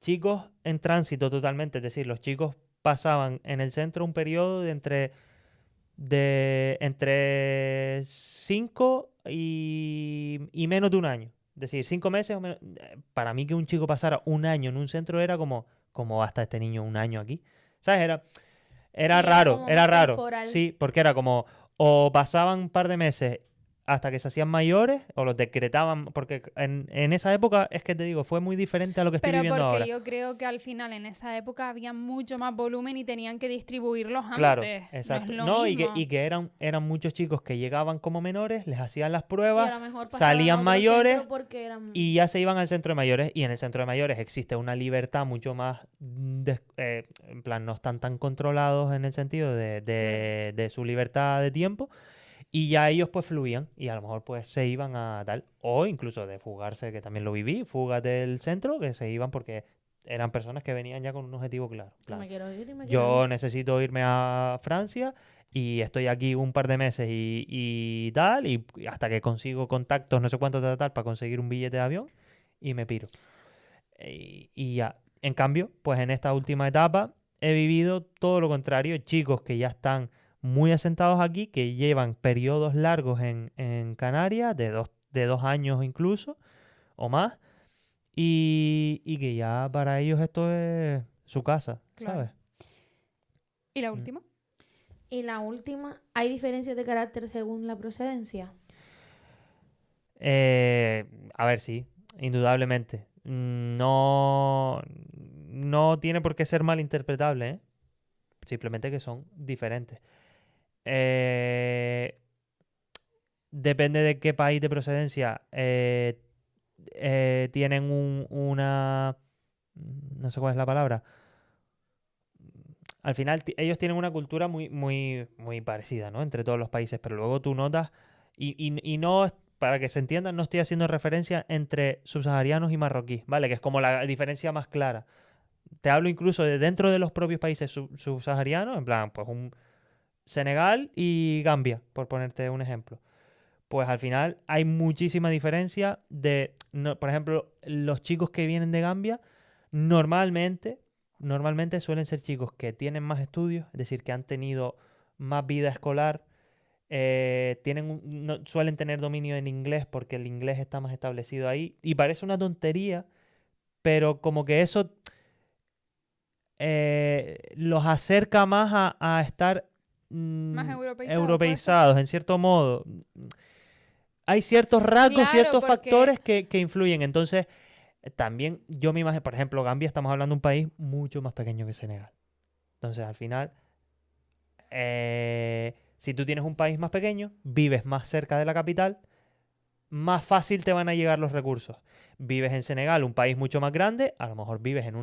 Speaker 3: chicos en tránsito totalmente, es decir, los chicos pasaban en el centro un periodo de entre 5 y menos de un año. Es decir, 5 meses o menos. Para mí que un chico pasara un año en un centro era como va a estar este niño un año aquí. ¿Sabes?
Speaker 2: Sí, era como
Speaker 3: Era
Speaker 2: más
Speaker 3: raro.
Speaker 2: temporal.
Speaker 3: Sí, porque era como, o pasaban un par de meses hasta que se hacían mayores o los decretaban, porque en esa época, es que te digo, fue muy diferente a lo que estoy
Speaker 1: Pero
Speaker 3: viviendo
Speaker 1: porque
Speaker 3: ahora.
Speaker 1: yo creo que al final en esa época había mucho más volumen y tenían que distribuirlos
Speaker 3: Claro,
Speaker 1: antes.
Speaker 3: exacto.
Speaker 1: No es lo
Speaker 3: No,
Speaker 1: mismo.
Speaker 3: y que eran muchos chicos que llegaban como menores, les hacían las
Speaker 2: Y a
Speaker 3: pruebas,
Speaker 2: lo mejor pasaban a
Speaker 3: salían
Speaker 2: otro
Speaker 3: mayores
Speaker 2: centro porque eran...
Speaker 3: y ya se iban al centro de mayores. Y en el centro de mayores existe una libertad mucho más, en plan, no están tan controlados en el sentido de su libertad de tiempo. Y ya ellos pues fluían y a lo mejor pues se iban a tal. O incluso de fugarse, que también lo viví, fugas del centro, que se iban porque eran personas que venían ya con un objetivo claro. En
Speaker 2: Que me
Speaker 3: plan,
Speaker 2: quiero ir y me quiero
Speaker 3: yo
Speaker 2: ir.
Speaker 3: necesito irme a Francia y estoy aquí un par de meses y tal, y hasta que consigo contactos, no sé cuánto tal, para conseguir un billete de avión y me piro. Y ya. En cambio, pues en esta última etapa he vivido todo lo contrario, chicos que ya están muy asentados aquí, que llevan periodos largos en Canarias, de 2 años incluso, o más, y que ya para ellos esto es su casa,
Speaker 1: Claro.
Speaker 3: ¿sabes?
Speaker 1: ¿Y la
Speaker 3: Mm.
Speaker 1: última?
Speaker 2: Y la última, ¿hay diferencias de carácter según la procedencia?
Speaker 3: A ver, sí, indudablemente. No, no tiene por qué ser malinterpretable, ¿eh? Simplemente que son diferentes. Eh, Depende de qué país de procedencia tienen una... No sé cuál es la palabra. Al final ellos tienen una cultura muy, muy, muy parecida, ¿no? Entre todos los países, pero luego tú notas, y no, para que se entienda, no estoy haciendo referencia entre subsaharianos y marroquíes, ¿vale? Que es como la diferencia más clara. Te hablo incluso de dentro de los propios países subsaharianos, en plan, pues un Senegal y Gambia, por ponerte un ejemplo. Pues al final hay muchísima diferencia por ejemplo, los chicos que vienen de Gambia normalmente suelen ser chicos que tienen más estudios, es decir, que han tenido más vida escolar, suelen tener dominio en inglés porque el inglés está más establecido ahí. Y parece una tontería, pero como que eso los acerca más a estar
Speaker 1: Más europeizados, puede ser.
Speaker 3: europeizados, en cierto modo. Hay ciertos rasgos,
Speaker 1: Claro,
Speaker 3: ciertos
Speaker 1: porque
Speaker 3: factores que influyen. Entonces, también yo me imagino, por ejemplo, Gambia, estamos hablando de un país mucho más pequeño que Senegal. Entonces, al final, si tú tienes un país más pequeño, vives más cerca de la capital, más fácil te van a llegar los recursos. Vives en Senegal, un país mucho más grande, a lo mejor vives en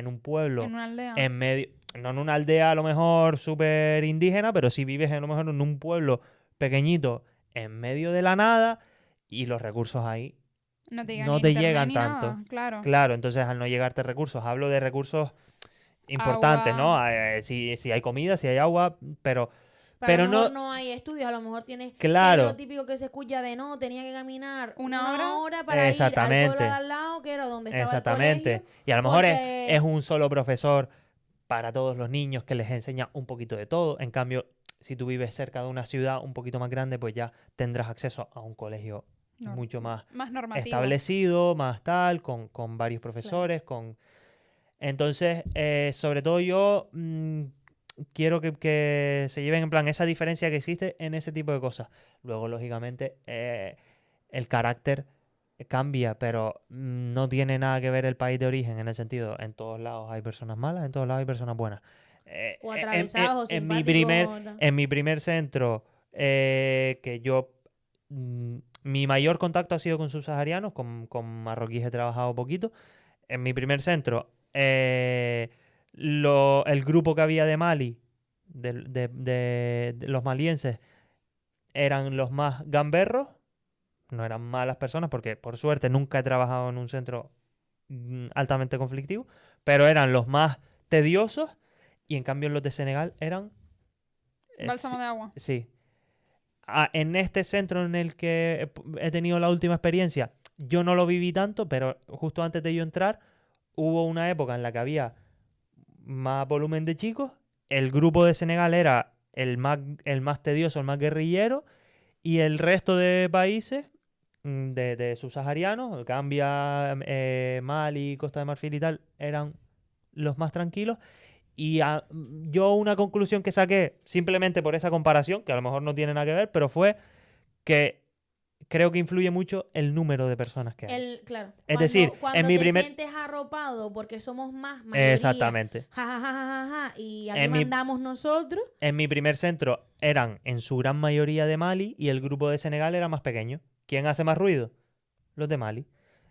Speaker 3: un pueblo
Speaker 1: en una aldea.
Speaker 3: en medio, no en una aldea a lo mejor súper indígena, pero sí vives a lo mejor en un pueblo pequeñito en medio de la nada y los recursos ahí
Speaker 1: No te llega
Speaker 3: no
Speaker 1: ni
Speaker 3: te
Speaker 1: internet
Speaker 3: llegan
Speaker 1: ni
Speaker 3: tanto.
Speaker 1: nada, claro.
Speaker 3: Claro, entonces al no llegarte recursos, hablo de recursos importantes,
Speaker 1: Agua.
Speaker 3: ¿no? Si hay comida, si hay agua, pero
Speaker 2: Pero a lo
Speaker 3: no,
Speaker 2: mejor no hay estudios, a lo mejor tienes
Speaker 3: claro,
Speaker 2: lo típico que se escucha de no, tenía que caminar
Speaker 1: ¿Una hora?
Speaker 2: para ir al pueblo de
Speaker 3: exactamente,
Speaker 2: al lado, que era donde estaba el
Speaker 3: exactamente.
Speaker 2: colegio,
Speaker 3: Y a lo mejor es
Speaker 2: porque
Speaker 3: un solo profesor para todos los niños que les enseña un poquito de todo. En cambio, si tú vives cerca de una ciudad un poquito más grande, pues ya tendrás acceso a un colegio mucho más
Speaker 1: Más normativo.
Speaker 3: establecido, más tal, con varios profesores, Entonces, sobre todo yo quiero que se lleven en plan esa diferencia que existe en ese tipo de cosas. Luego, lógicamente, el carácter cambia, pero no tiene nada que ver el país de origen en el sentido, en todos lados hay personas malas, en todos lados hay personas buenas.
Speaker 2: o atravesados o
Speaker 3: En mi
Speaker 2: simpáticos.
Speaker 3: primer centro, que yo, mi mayor contacto ha sido con subsaharianos, con marroquíes he trabajado poquito. En mi primer centro, el grupo que había de Mali, de los malienses, eran los más gamberros, no eran malas personas, porque por suerte nunca he trabajado en un centro altamente conflictivo, pero eran los más tediosos, y en cambio los de Senegal eran...
Speaker 1: Bálsamo de agua.
Speaker 3: Sí. En este centro en el que he tenido la última experiencia, yo no lo viví tanto, pero justo antes de yo entrar, hubo una época en la que había más volumen de chicos. El grupo de Senegal era el más tedioso, el más guerrillero, y el resto de países de subsaharianos, Gambia, Mali, Costa de Marfil y tal, eran los más tranquilos. Y yo una conclusión que saqué simplemente por esa comparación, que a lo mejor no tiene nada que ver, pero fue que creo que influye mucho el número de personas que hay.
Speaker 2: Claro.
Speaker 3: Es decir,
Speaker 2: cuando
Speaker 3: en mi
Speaker 2: te
Speaker 3: primer...
Speaker 2: sientes arropado porque somos más mayoría.
Speaker 3: Exactamente.
Speaker 2: Ja, ja, ja, ja, ja, ja, y aquí
Speaker 3: En mi-
Speaker 2: mandamos nosotros.
Speaker 3: En mi primer centro eran en su gran mayoría de Mali y el grupo de Senegal era más pequeño. ¿Quién hace más ruido? Los de Mali.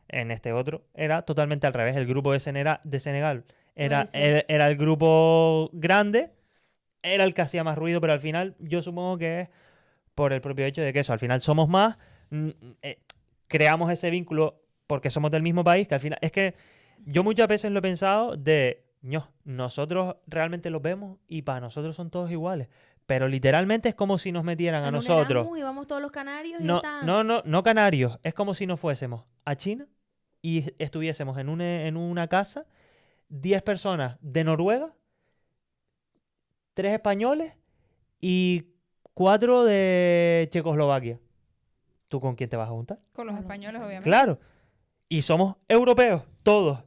Speaker 3: En este otro era totalmente al revés. El grupo de Senegal
Speaker 2: Puede ser.
Speaker 3: era el grupo grande, era el que hacía más ruido, pero al final yo supongo que es por el propio hecho de que eso, al final somos más, mm, eh, creamos ese vínculo porque somos del mismo país, que al final es que yo muchas veces lo he pensado de, "Ño, nosotros realmente los vemos y para nosotros son todos iguales, pero literalmente es como si nos metieran a
Speaker 2: En un
Speaker 3: nosotros,
Speaker 2: Erasmus íbamos todos los canarios y
Speaker 3: no,
Speaker 2: están.
Speaker 3: no canarios, es como si nos fuésemos a China y estuviésemos en una casa, 10 personas de Noruega, 3 españoles y 4 de Checoslovaquia. ¿Tú con quién te vas a juntar?
Speaker 1: Con los
Speaker 2: Claro.
Speaker 1: españoles, obviamente.
Speaker 3: Claro. Y somos europeos, todos.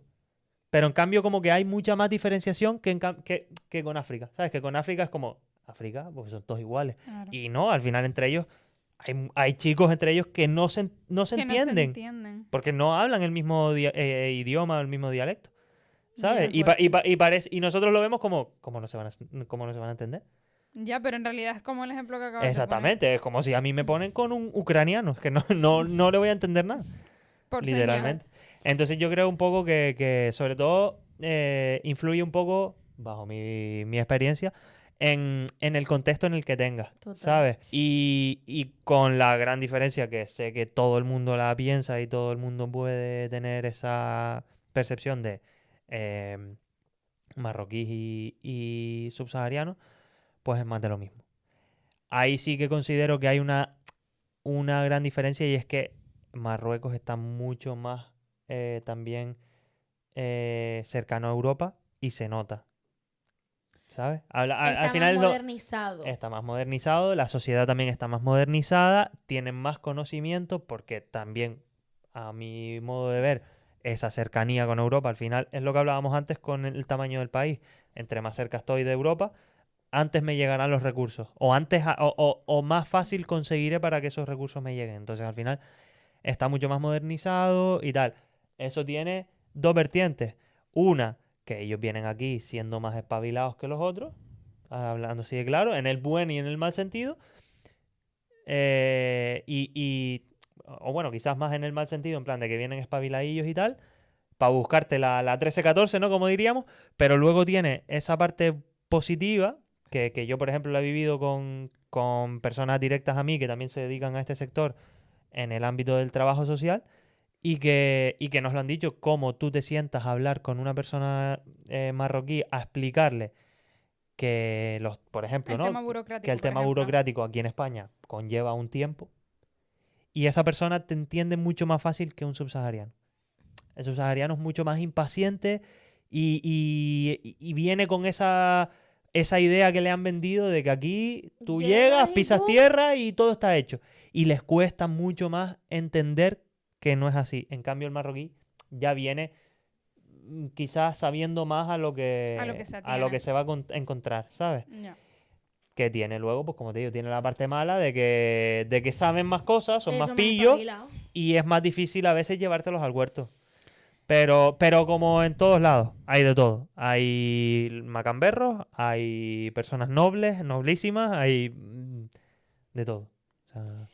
Speaker 3: Pero en cambio como que hay mucha más diferenciación que con África. ¿Sabes? Que con África es como, África, porque son todos iguales.
Speaker 1: Claro.
Speaker 3: Y no, al final entre ellos, hay chicos entre ellos que no se
Speaker 1: Que no se
Speaker 3: entienden.
Speaker 1: entienden.
Speaker 3: Porque no hablan el mismo idioma, el mismo dialecto. ¿Sabes?
Speaker 2: Ya,
Speaker 3: Y nosotros lo vemos como, ¿cómo no se van a entender?
Speaker 1: Ya, pero en realidad es como el ejemplo que acabas de
Speaker 3: Exactamente, es como si a mí me ponen con un ucraniano, es que no le voy a entender nada,
Speaker 1: poner. Por
Speaker 3: literalmente. Entonces yo creo un poco que sobre todo influye un poco, bajo mi experiencia, en el contexto en el que tengas,
Speaker 2: Total.
Speaker 3: ¿sabes? Y con la gran diferencia que sé que todo el mundo la piensa y todo el mundo puede tener esa percepción de marroquíes y subsaharianos, pues es más de lo mismo. Ahí sí que considero que hay una gran diferencia y es que Marruecos está mucho más también cercano a Europa y se nota, ¿sabes? Al
Speaker 2: Está más
Speaker 3: final
Speaker 2: modernizado.
Speaker 3: está más modernizado, la sociedad también está más modernizada, tienen más conocimiento porque también, a mi modo de ver, esa cercanía con Europa, al final es lo que hablábamos antes con el tamaño del país. Entre más cerca estoy de Europa, antes me llegarán los recursos. O antes o más fácil conseguiré para que esos recursos me lleguen. Entonces, al final, está mucho más modernizado y tal. Eso tiene dos vertientes. Una, que ellos vienen aquí siendo más espabilados que los otros, hablando así de claro, en el buen y en el mal sentido. O bueno, quizás más en el mal sentido, en plan de que vienen espabiladillos y tal, para buscarte la 13-14, ¿no? Como diríamos, pero luego tiene esa parte positiva, que yo, por ejemplo, la he vivido con personas directas a mí que también se dedican a este sector en el ámbito del trabajo social y que nos lo han dicho, cómo tú te sientas a hablar con una persona marroquí a explicarle que, por ejemplo,
Speaker 1: El
Speaker 3: ¿no?
Speaker 1: tema burocrático,
Speaker 3: Que el
Speaker 1: por
Speaker 3: tema
Speaker 1: ejemplo.
Speaker 3: burocrático aquí en España conlleva un tiempo y esa persona te entiende mucho más fácil que un subsahariano. El subsahariano es mucho más impaciente y viene con esa idea que le han vendido de que aquí tú llegas,
Speaker 2: Llegas y
Speaker 3: pisas
Speaker 2: ¡pum!
Speaker 3: tierra y todo está hecho. Y les cuesta mucho más entender que no es así. En cambio, el marroquí ya viene quizás sabiendo más a lo que
Speaker 1: se
Speaker 3: a lo
Speaker 1: atiene.
Speaker 3: que se va a encontrar, ¿sabes?
Speaker 1: Ya.
Speaker 3: Que tiene luego, pues como te digo, tiene la parte mala de que saben más cosas, son
Speaker 2: Eso
Speaker 3: más
Speaker 2: más
Speaker 3: pillos
Speaker 2: espabilado.
Speaker 3: y es más difícil a veces llevártelos al huerto. Pero como en todos lados, hay de todo. Hay macamberros, hay personas nobles, noblísimas, hay de todo. O sea,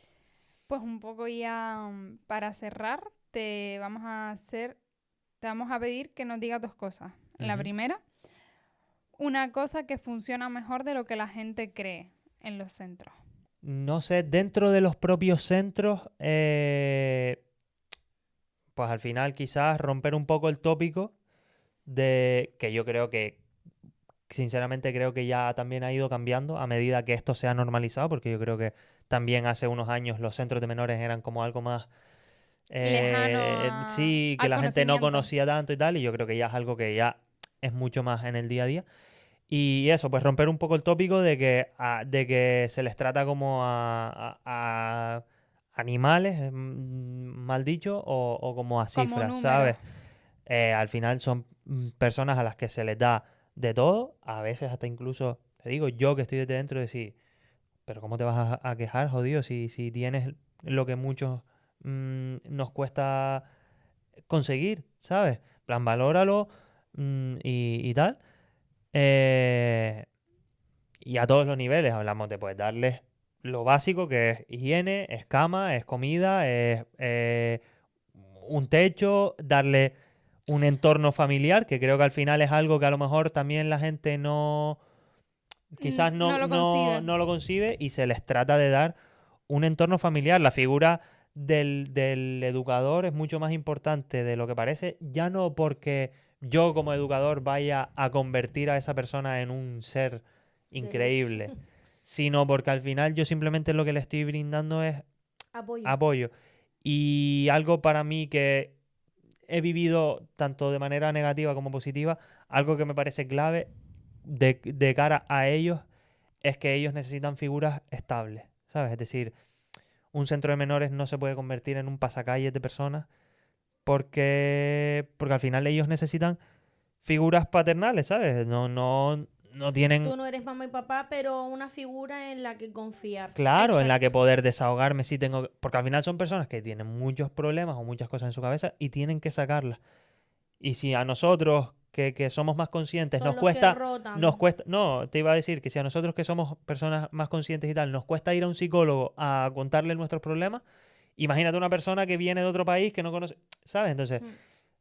Speaker 1: Pues un poco ya para cerrar, te vamos a pedir que nos digas dos cosas. La
Speaker 3: ujú.
Speaker 1: primera, una cosa que funciona mejor de lo que la gente cree en los centros.
Speaker 3: No sé, dentro de los propios centros, pues al final quizás romper un poco el tópico de que yo creo que, sinceramente creo que ya también ha ido cambiando a medida que esto se ha normalizado, porque yo creo que también hace unos años los centros de menores eran como algo más,
Speaker 1: Lejano
Speaker 3: sí, que
Speaker 1: al
Speaker 3: la gente no
Speaker 1: conocimiento.
Speaker 3: conocía tanto y tal, y yo creo que ya es algo que ya es mucho más en el día a día. Y eso, pues romper un poco el tópico de que se les trata como a animales, mal dicho, o como a
Speaker 1: Como
Speaker 3: cifras,
Speaker 1: número.
Speaker 3: ¿sabes? Al final son personas a las que se les da de todo, a veces hasta incluso, te digo, yo que estoy desde dentro, decir, pero ¿cómo te vas a quejar, jodido, si tienes lo que muchos nos cuesta conseguir, ¿sabes? En plan, valóralo y tal. Eh, y a todos los niveles hablamos de pues darles lo básico que es higiene, es cama, es comida, es un techo, darle un entorno familiar, que creo que al final es algo que a lo mejor también la gente quizás
Speaker 1: No lo concibe.
Speaker 3: no lo concibe y se les trata de dar un entorno familiar. La figura del educador es mucho más importante de lo que parece, ya no porque yo como educador vaya a convertir a esa persona en un ser
Speaker 2: De luz.
Speaker 3: increíble, sino porque al final yo simplemente lo que le estoy brindando es
Speaker 2: Apoyo.
Speaker 3: apoyo. Y algo para mí que he vivido tanto de manera negativa como positiva, algo que me parece clave de cara a ellos es que ellos necesitan figuras estables, ¿sabes? Es decir, un centro de menores no se puede convertir en un pasacalles de personas porque al final ellos necesitan figuras paternales, ¿sabes? No tienen,
Speaker 2: Tú no eres mamá y papá, pero una figura en la que confiar.
Speaker 3: claro, en la que
Speaker 1: Exacto.
Speaker 3: poder desahogarme si tengo... Porque al final son personas que tienen muchos problemas o muchas cosas en su cabeza y tienen que sacarlas. Y si a nosotros, que somos más conscientes,
Speaker 2: Son
Speaker 3: nos
Speaker 2: los que
Speaker 3: cuesta...
Speaker 2: rotan.
Speaker 3: Nos cuesta... No, te iba a decir que si a nosotros que somos personas más conscientes y tal, nos cuesta ir a un psicólogo a contarle nuestros problemas, imagínate una persona que viene de otro país que no conoce... ¿Sabes? Entonces,
Speaker 2: Mm.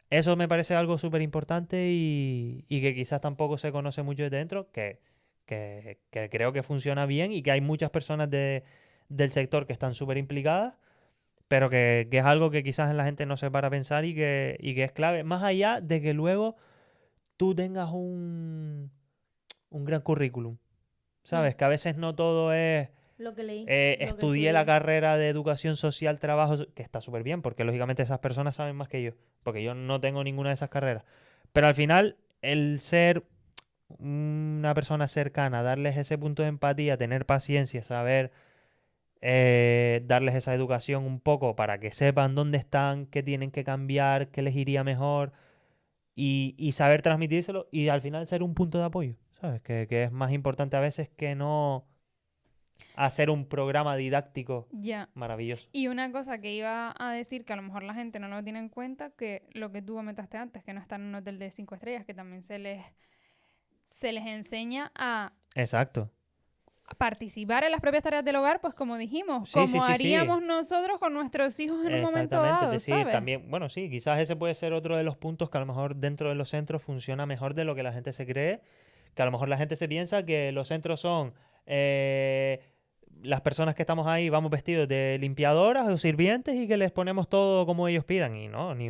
Speaker 3: eso me parece algo súper importante y que quizás tampoco se conoce mucho desde dentro, que creo que funciona bien y que hay muchas personas del sector que están súper implicadas, pero que es algo que quizás la gente no se para a pensar y que es clave, más allá de que luego tú tengas un gran currículum, ¿sabes?
Speaker 2: Mm.
Speaker 3: Que a veces no todo es
Speaker 2: Lo que leí. Lo que
Speaker 3: estudié la
Speaker 2: estudié.
Speaker 3: carrera de educación social, trabajo, que está súper bien, porque lógicamente esas personas saben más que yo, porque yo no tengo ninguna de esas carreras. Pero al final, el ser una persona cercana, darles ese punto de empatía, tener paciencia, saber darles esa educación un poco para que sepan dónde están, qué tienen que cambiar, qué les iría mejor y saber transmitírselo y al final ser un punto de apoyo, ¿sabes? Que es más importante a veces que no hacer un programa didáctico
Speaker 1: Ya.
Speaker 3: maravilloso.
Speaker 1: Y una cosa que iba a decir que a lo mejor la gente no lo tiene en cuenta, que lo que tú comentaste antes, que no están en un hotel de 5 estrellas, que también se les enseña a
Speaker 3: Exacto.
Speaker 1: participar en las propias tareas del hogar, pues como dijimos,
Speaker 3: Sí, sí,
Speaker 1: como
Speaker 3: sí, sí.
Speaker 1: haríamos nosotros con nuestros hijos en un momento
Speaker 3: Exactamente. Es
Speaker 1: dado,
Speaker 3: decir,
Speaker 1: ¿sabes?
Speaker 3: también, bueno, sí, quizás ese puede ser otro de los puntos que a lo mejor dentro de los centros funciona mejor de lo que la gente se cree, que a lo mejor la gente se piensa que los centros son las personas que estamos ahí vamos vestidos de limpiadoras o sirvientes y que les ponemos todo como ellos pidan y no, ni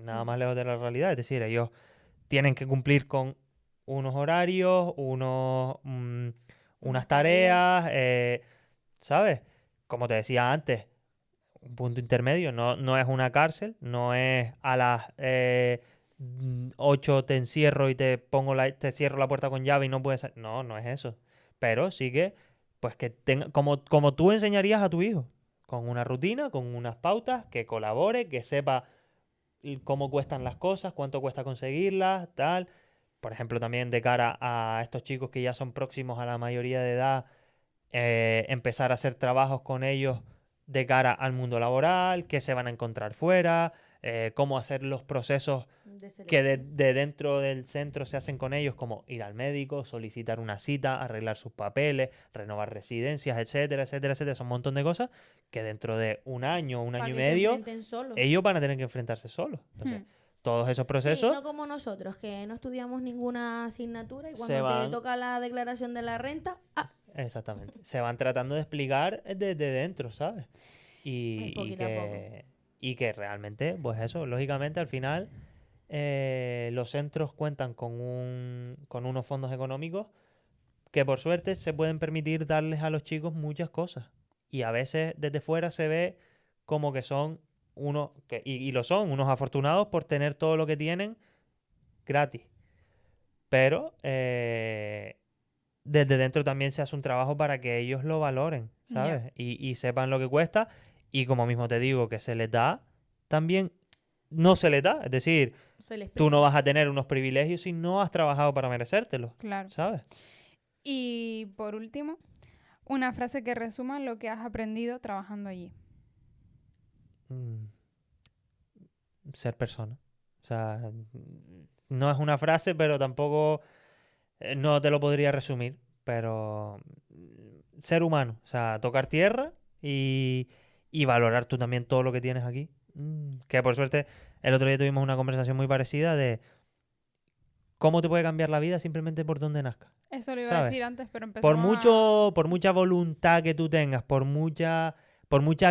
Speaker 3: nada más lejos de la realidad. Es decir, ellos tienen que cumplir con unos horarios, unas
Speaker 2: Unas
Speaker 3: tareas, ¿sabes? Como te decía antes, un punto intermedio, no es una cárcel, no es a las 8 te encierro y te cierro la puerta con llave y no puedes salir. No, no es eso. Pero sí que, pues que tenga, como tú enseñarías a tu hijo, con una rutina, con unas pautas, que colabore, que sepa cómo cuestan las cosas, cuánto cuesta conseguirlas, tal. Por ejemplo, también de cara a estos chicos que ya son próximos a la mayoría de edad, empezar a hacer trabajos con ellos de cara al mundo laboral, qué se van a encontrar fuera, cómo hacer los procesos
Speaker 2: De
Speaker 3: que
Speaker 2: selección.
Speaker 3: de dentro del centro se hacen con ellos, como ir al médico, solicitar una cita, arreglar sus papeles, renovar residencias, etcétera, etcétera, etcétera. Son un montón de cosas que dentro de un año
Speaker 2: Para
Speaker 3: y
Speaker 2: que se
Speaker 3: medio,
Speaker 2: enfrenten solos.
Speaker 3: ellos van a tener que enfrentarse solos. Entonces,
Speaker 1: Hmm.
Speaker 3: todos esos
Speaker 2: Sí,
Speaker 3: procesos
Speaker 2: no como nosotros, que no estudiamos ninguna asignatura y
Speaker 3: se
Speaker 2: cuando te
Speaker 3: van,
Speaker 2: toca la declaración de la renta,
Speaker 3: exactamente, se van tratando de explicar desde dentro, ¿sabes? Y
Speaker 2: poquito a poco.
Speaker 3: y que realmente, pues eso, lógicamente al final los centros cuentan con unos fondos económicos que por suerte se pueden permitir darles a los chicos muchas cosas. Y a veces desde fuera se ve como que son y lo son, unos afortunados por tener todo lo que tienen gratis. Pero desde dentro también se hace un trabajo para que ellos lo valoren,
Speaker 1: Ya.
Speaker 3: ¿sabes? Y sepan lo que cuesta. Y como mismo te digo, que se les da, también no se les da. Es decir,
Speaker 2: Se les
Speaker 3: tú no
Speaker 2: explica.
Speaker 3: vas a tener unos privilegios si no has trabajado para merecértelos,
Speaker 1: Claro.
Speaker 3: ¿sabes?
Speaker 1: Y por último, Una frase que resuma lo que has aprendido trabajando allí.
Speaker 3: Ser persona. O sea, no es una frase, pero tampoco no te lo podría resumir. Pero ser humano. O sea, tocar tierra y valorar tú también todo lo que tienes aquí. Que por suerte el otro día tuvimos una conversación muy parecida de cómo te puede cambiar la vida simplemente por donde nazcas.
Speaker 1: Eso lo iba a
Speaker 3: ¿Sabes?
Speaker 1: decir antes, pero
Speaker 3: Por
Speaker 1: empezamos a...
Speaker 3: por mucha voluntad que tú tengas, por muchas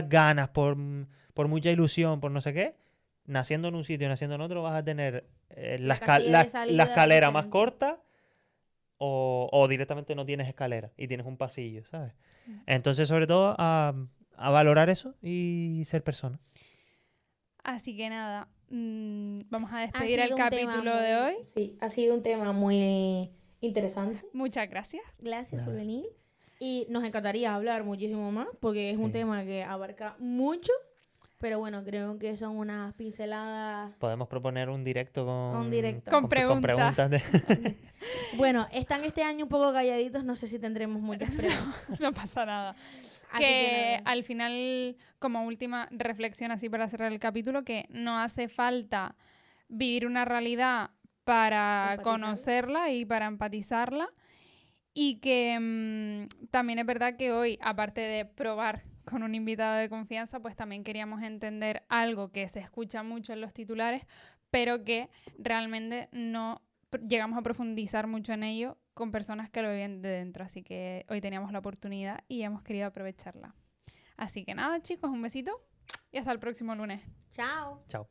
Speaker 3: ganas, por mucha ilusión, por no sé qué, naciendo en un sitio y naciendo en otro, vas a tener
Speaker 2: La casilla de
Speaker 3: la
Speaker 2: salida
Speaker 3: escalera más
Speaker 2: diferente.
Speaker 3: corta o directamente no tienes escalera y tienes un pasillo, ¿sabes? Entonces, sobre todo, a valorar eso y ser persona.
Speaker 1: Así que nada, vamos a
Speaker 2: Ha
Speaker 1: despedir el
Speaker 2: sido un tema
Speaker 1: capítulo de hoy.
Speaker 2: Sí, ha sido un tema muy interesante.
Speaker 1: Muchas gracias.
Speaker 2: Gracias por
Speaker 3: Nada.
Speaker 2: venir. Y nos encantaría hablar muchísimo más porque es un
Speaker 3: Sí.
Speaker 2: tema que abarca mucho. Pero bueno, creo que son unas pinceladas.
Speaker 3: Podemos proponer un directo con,
Speaker 2: Un directo.
Speaker 1: Con preguntas.
Speaker 3: de...
Speaker 2: Bueno, están este año un poco calladitos. No sé si tendremos muchas preguntas.
Speaker 1: No pasa nada.
Speaker 2: Así
Speaker 1: Que
Speaker 2: nada.
Speaker 1: al final, como última reflexión así para cerrar el capítulo, que no hace falta vivir una realidad para
Speaker 2: Empatizarla.
Speaker 1: conocerla y para empatizarla. Y que también es verdad que hoy, aparte de probar con un invitado de confianza, pues también queríamos entender algo que se escucha mucho en los titulares, pero que realmente no llegamos a profundizar mucho en ello con personas que lo viven de dentro. Así que hoy teníamos la oportunidad y hemos querido aprovecharla. Así que nada, chicos, un besito y hasta el próximo lunes.
Speaker 2: Chao.
Speaker 3: Chao.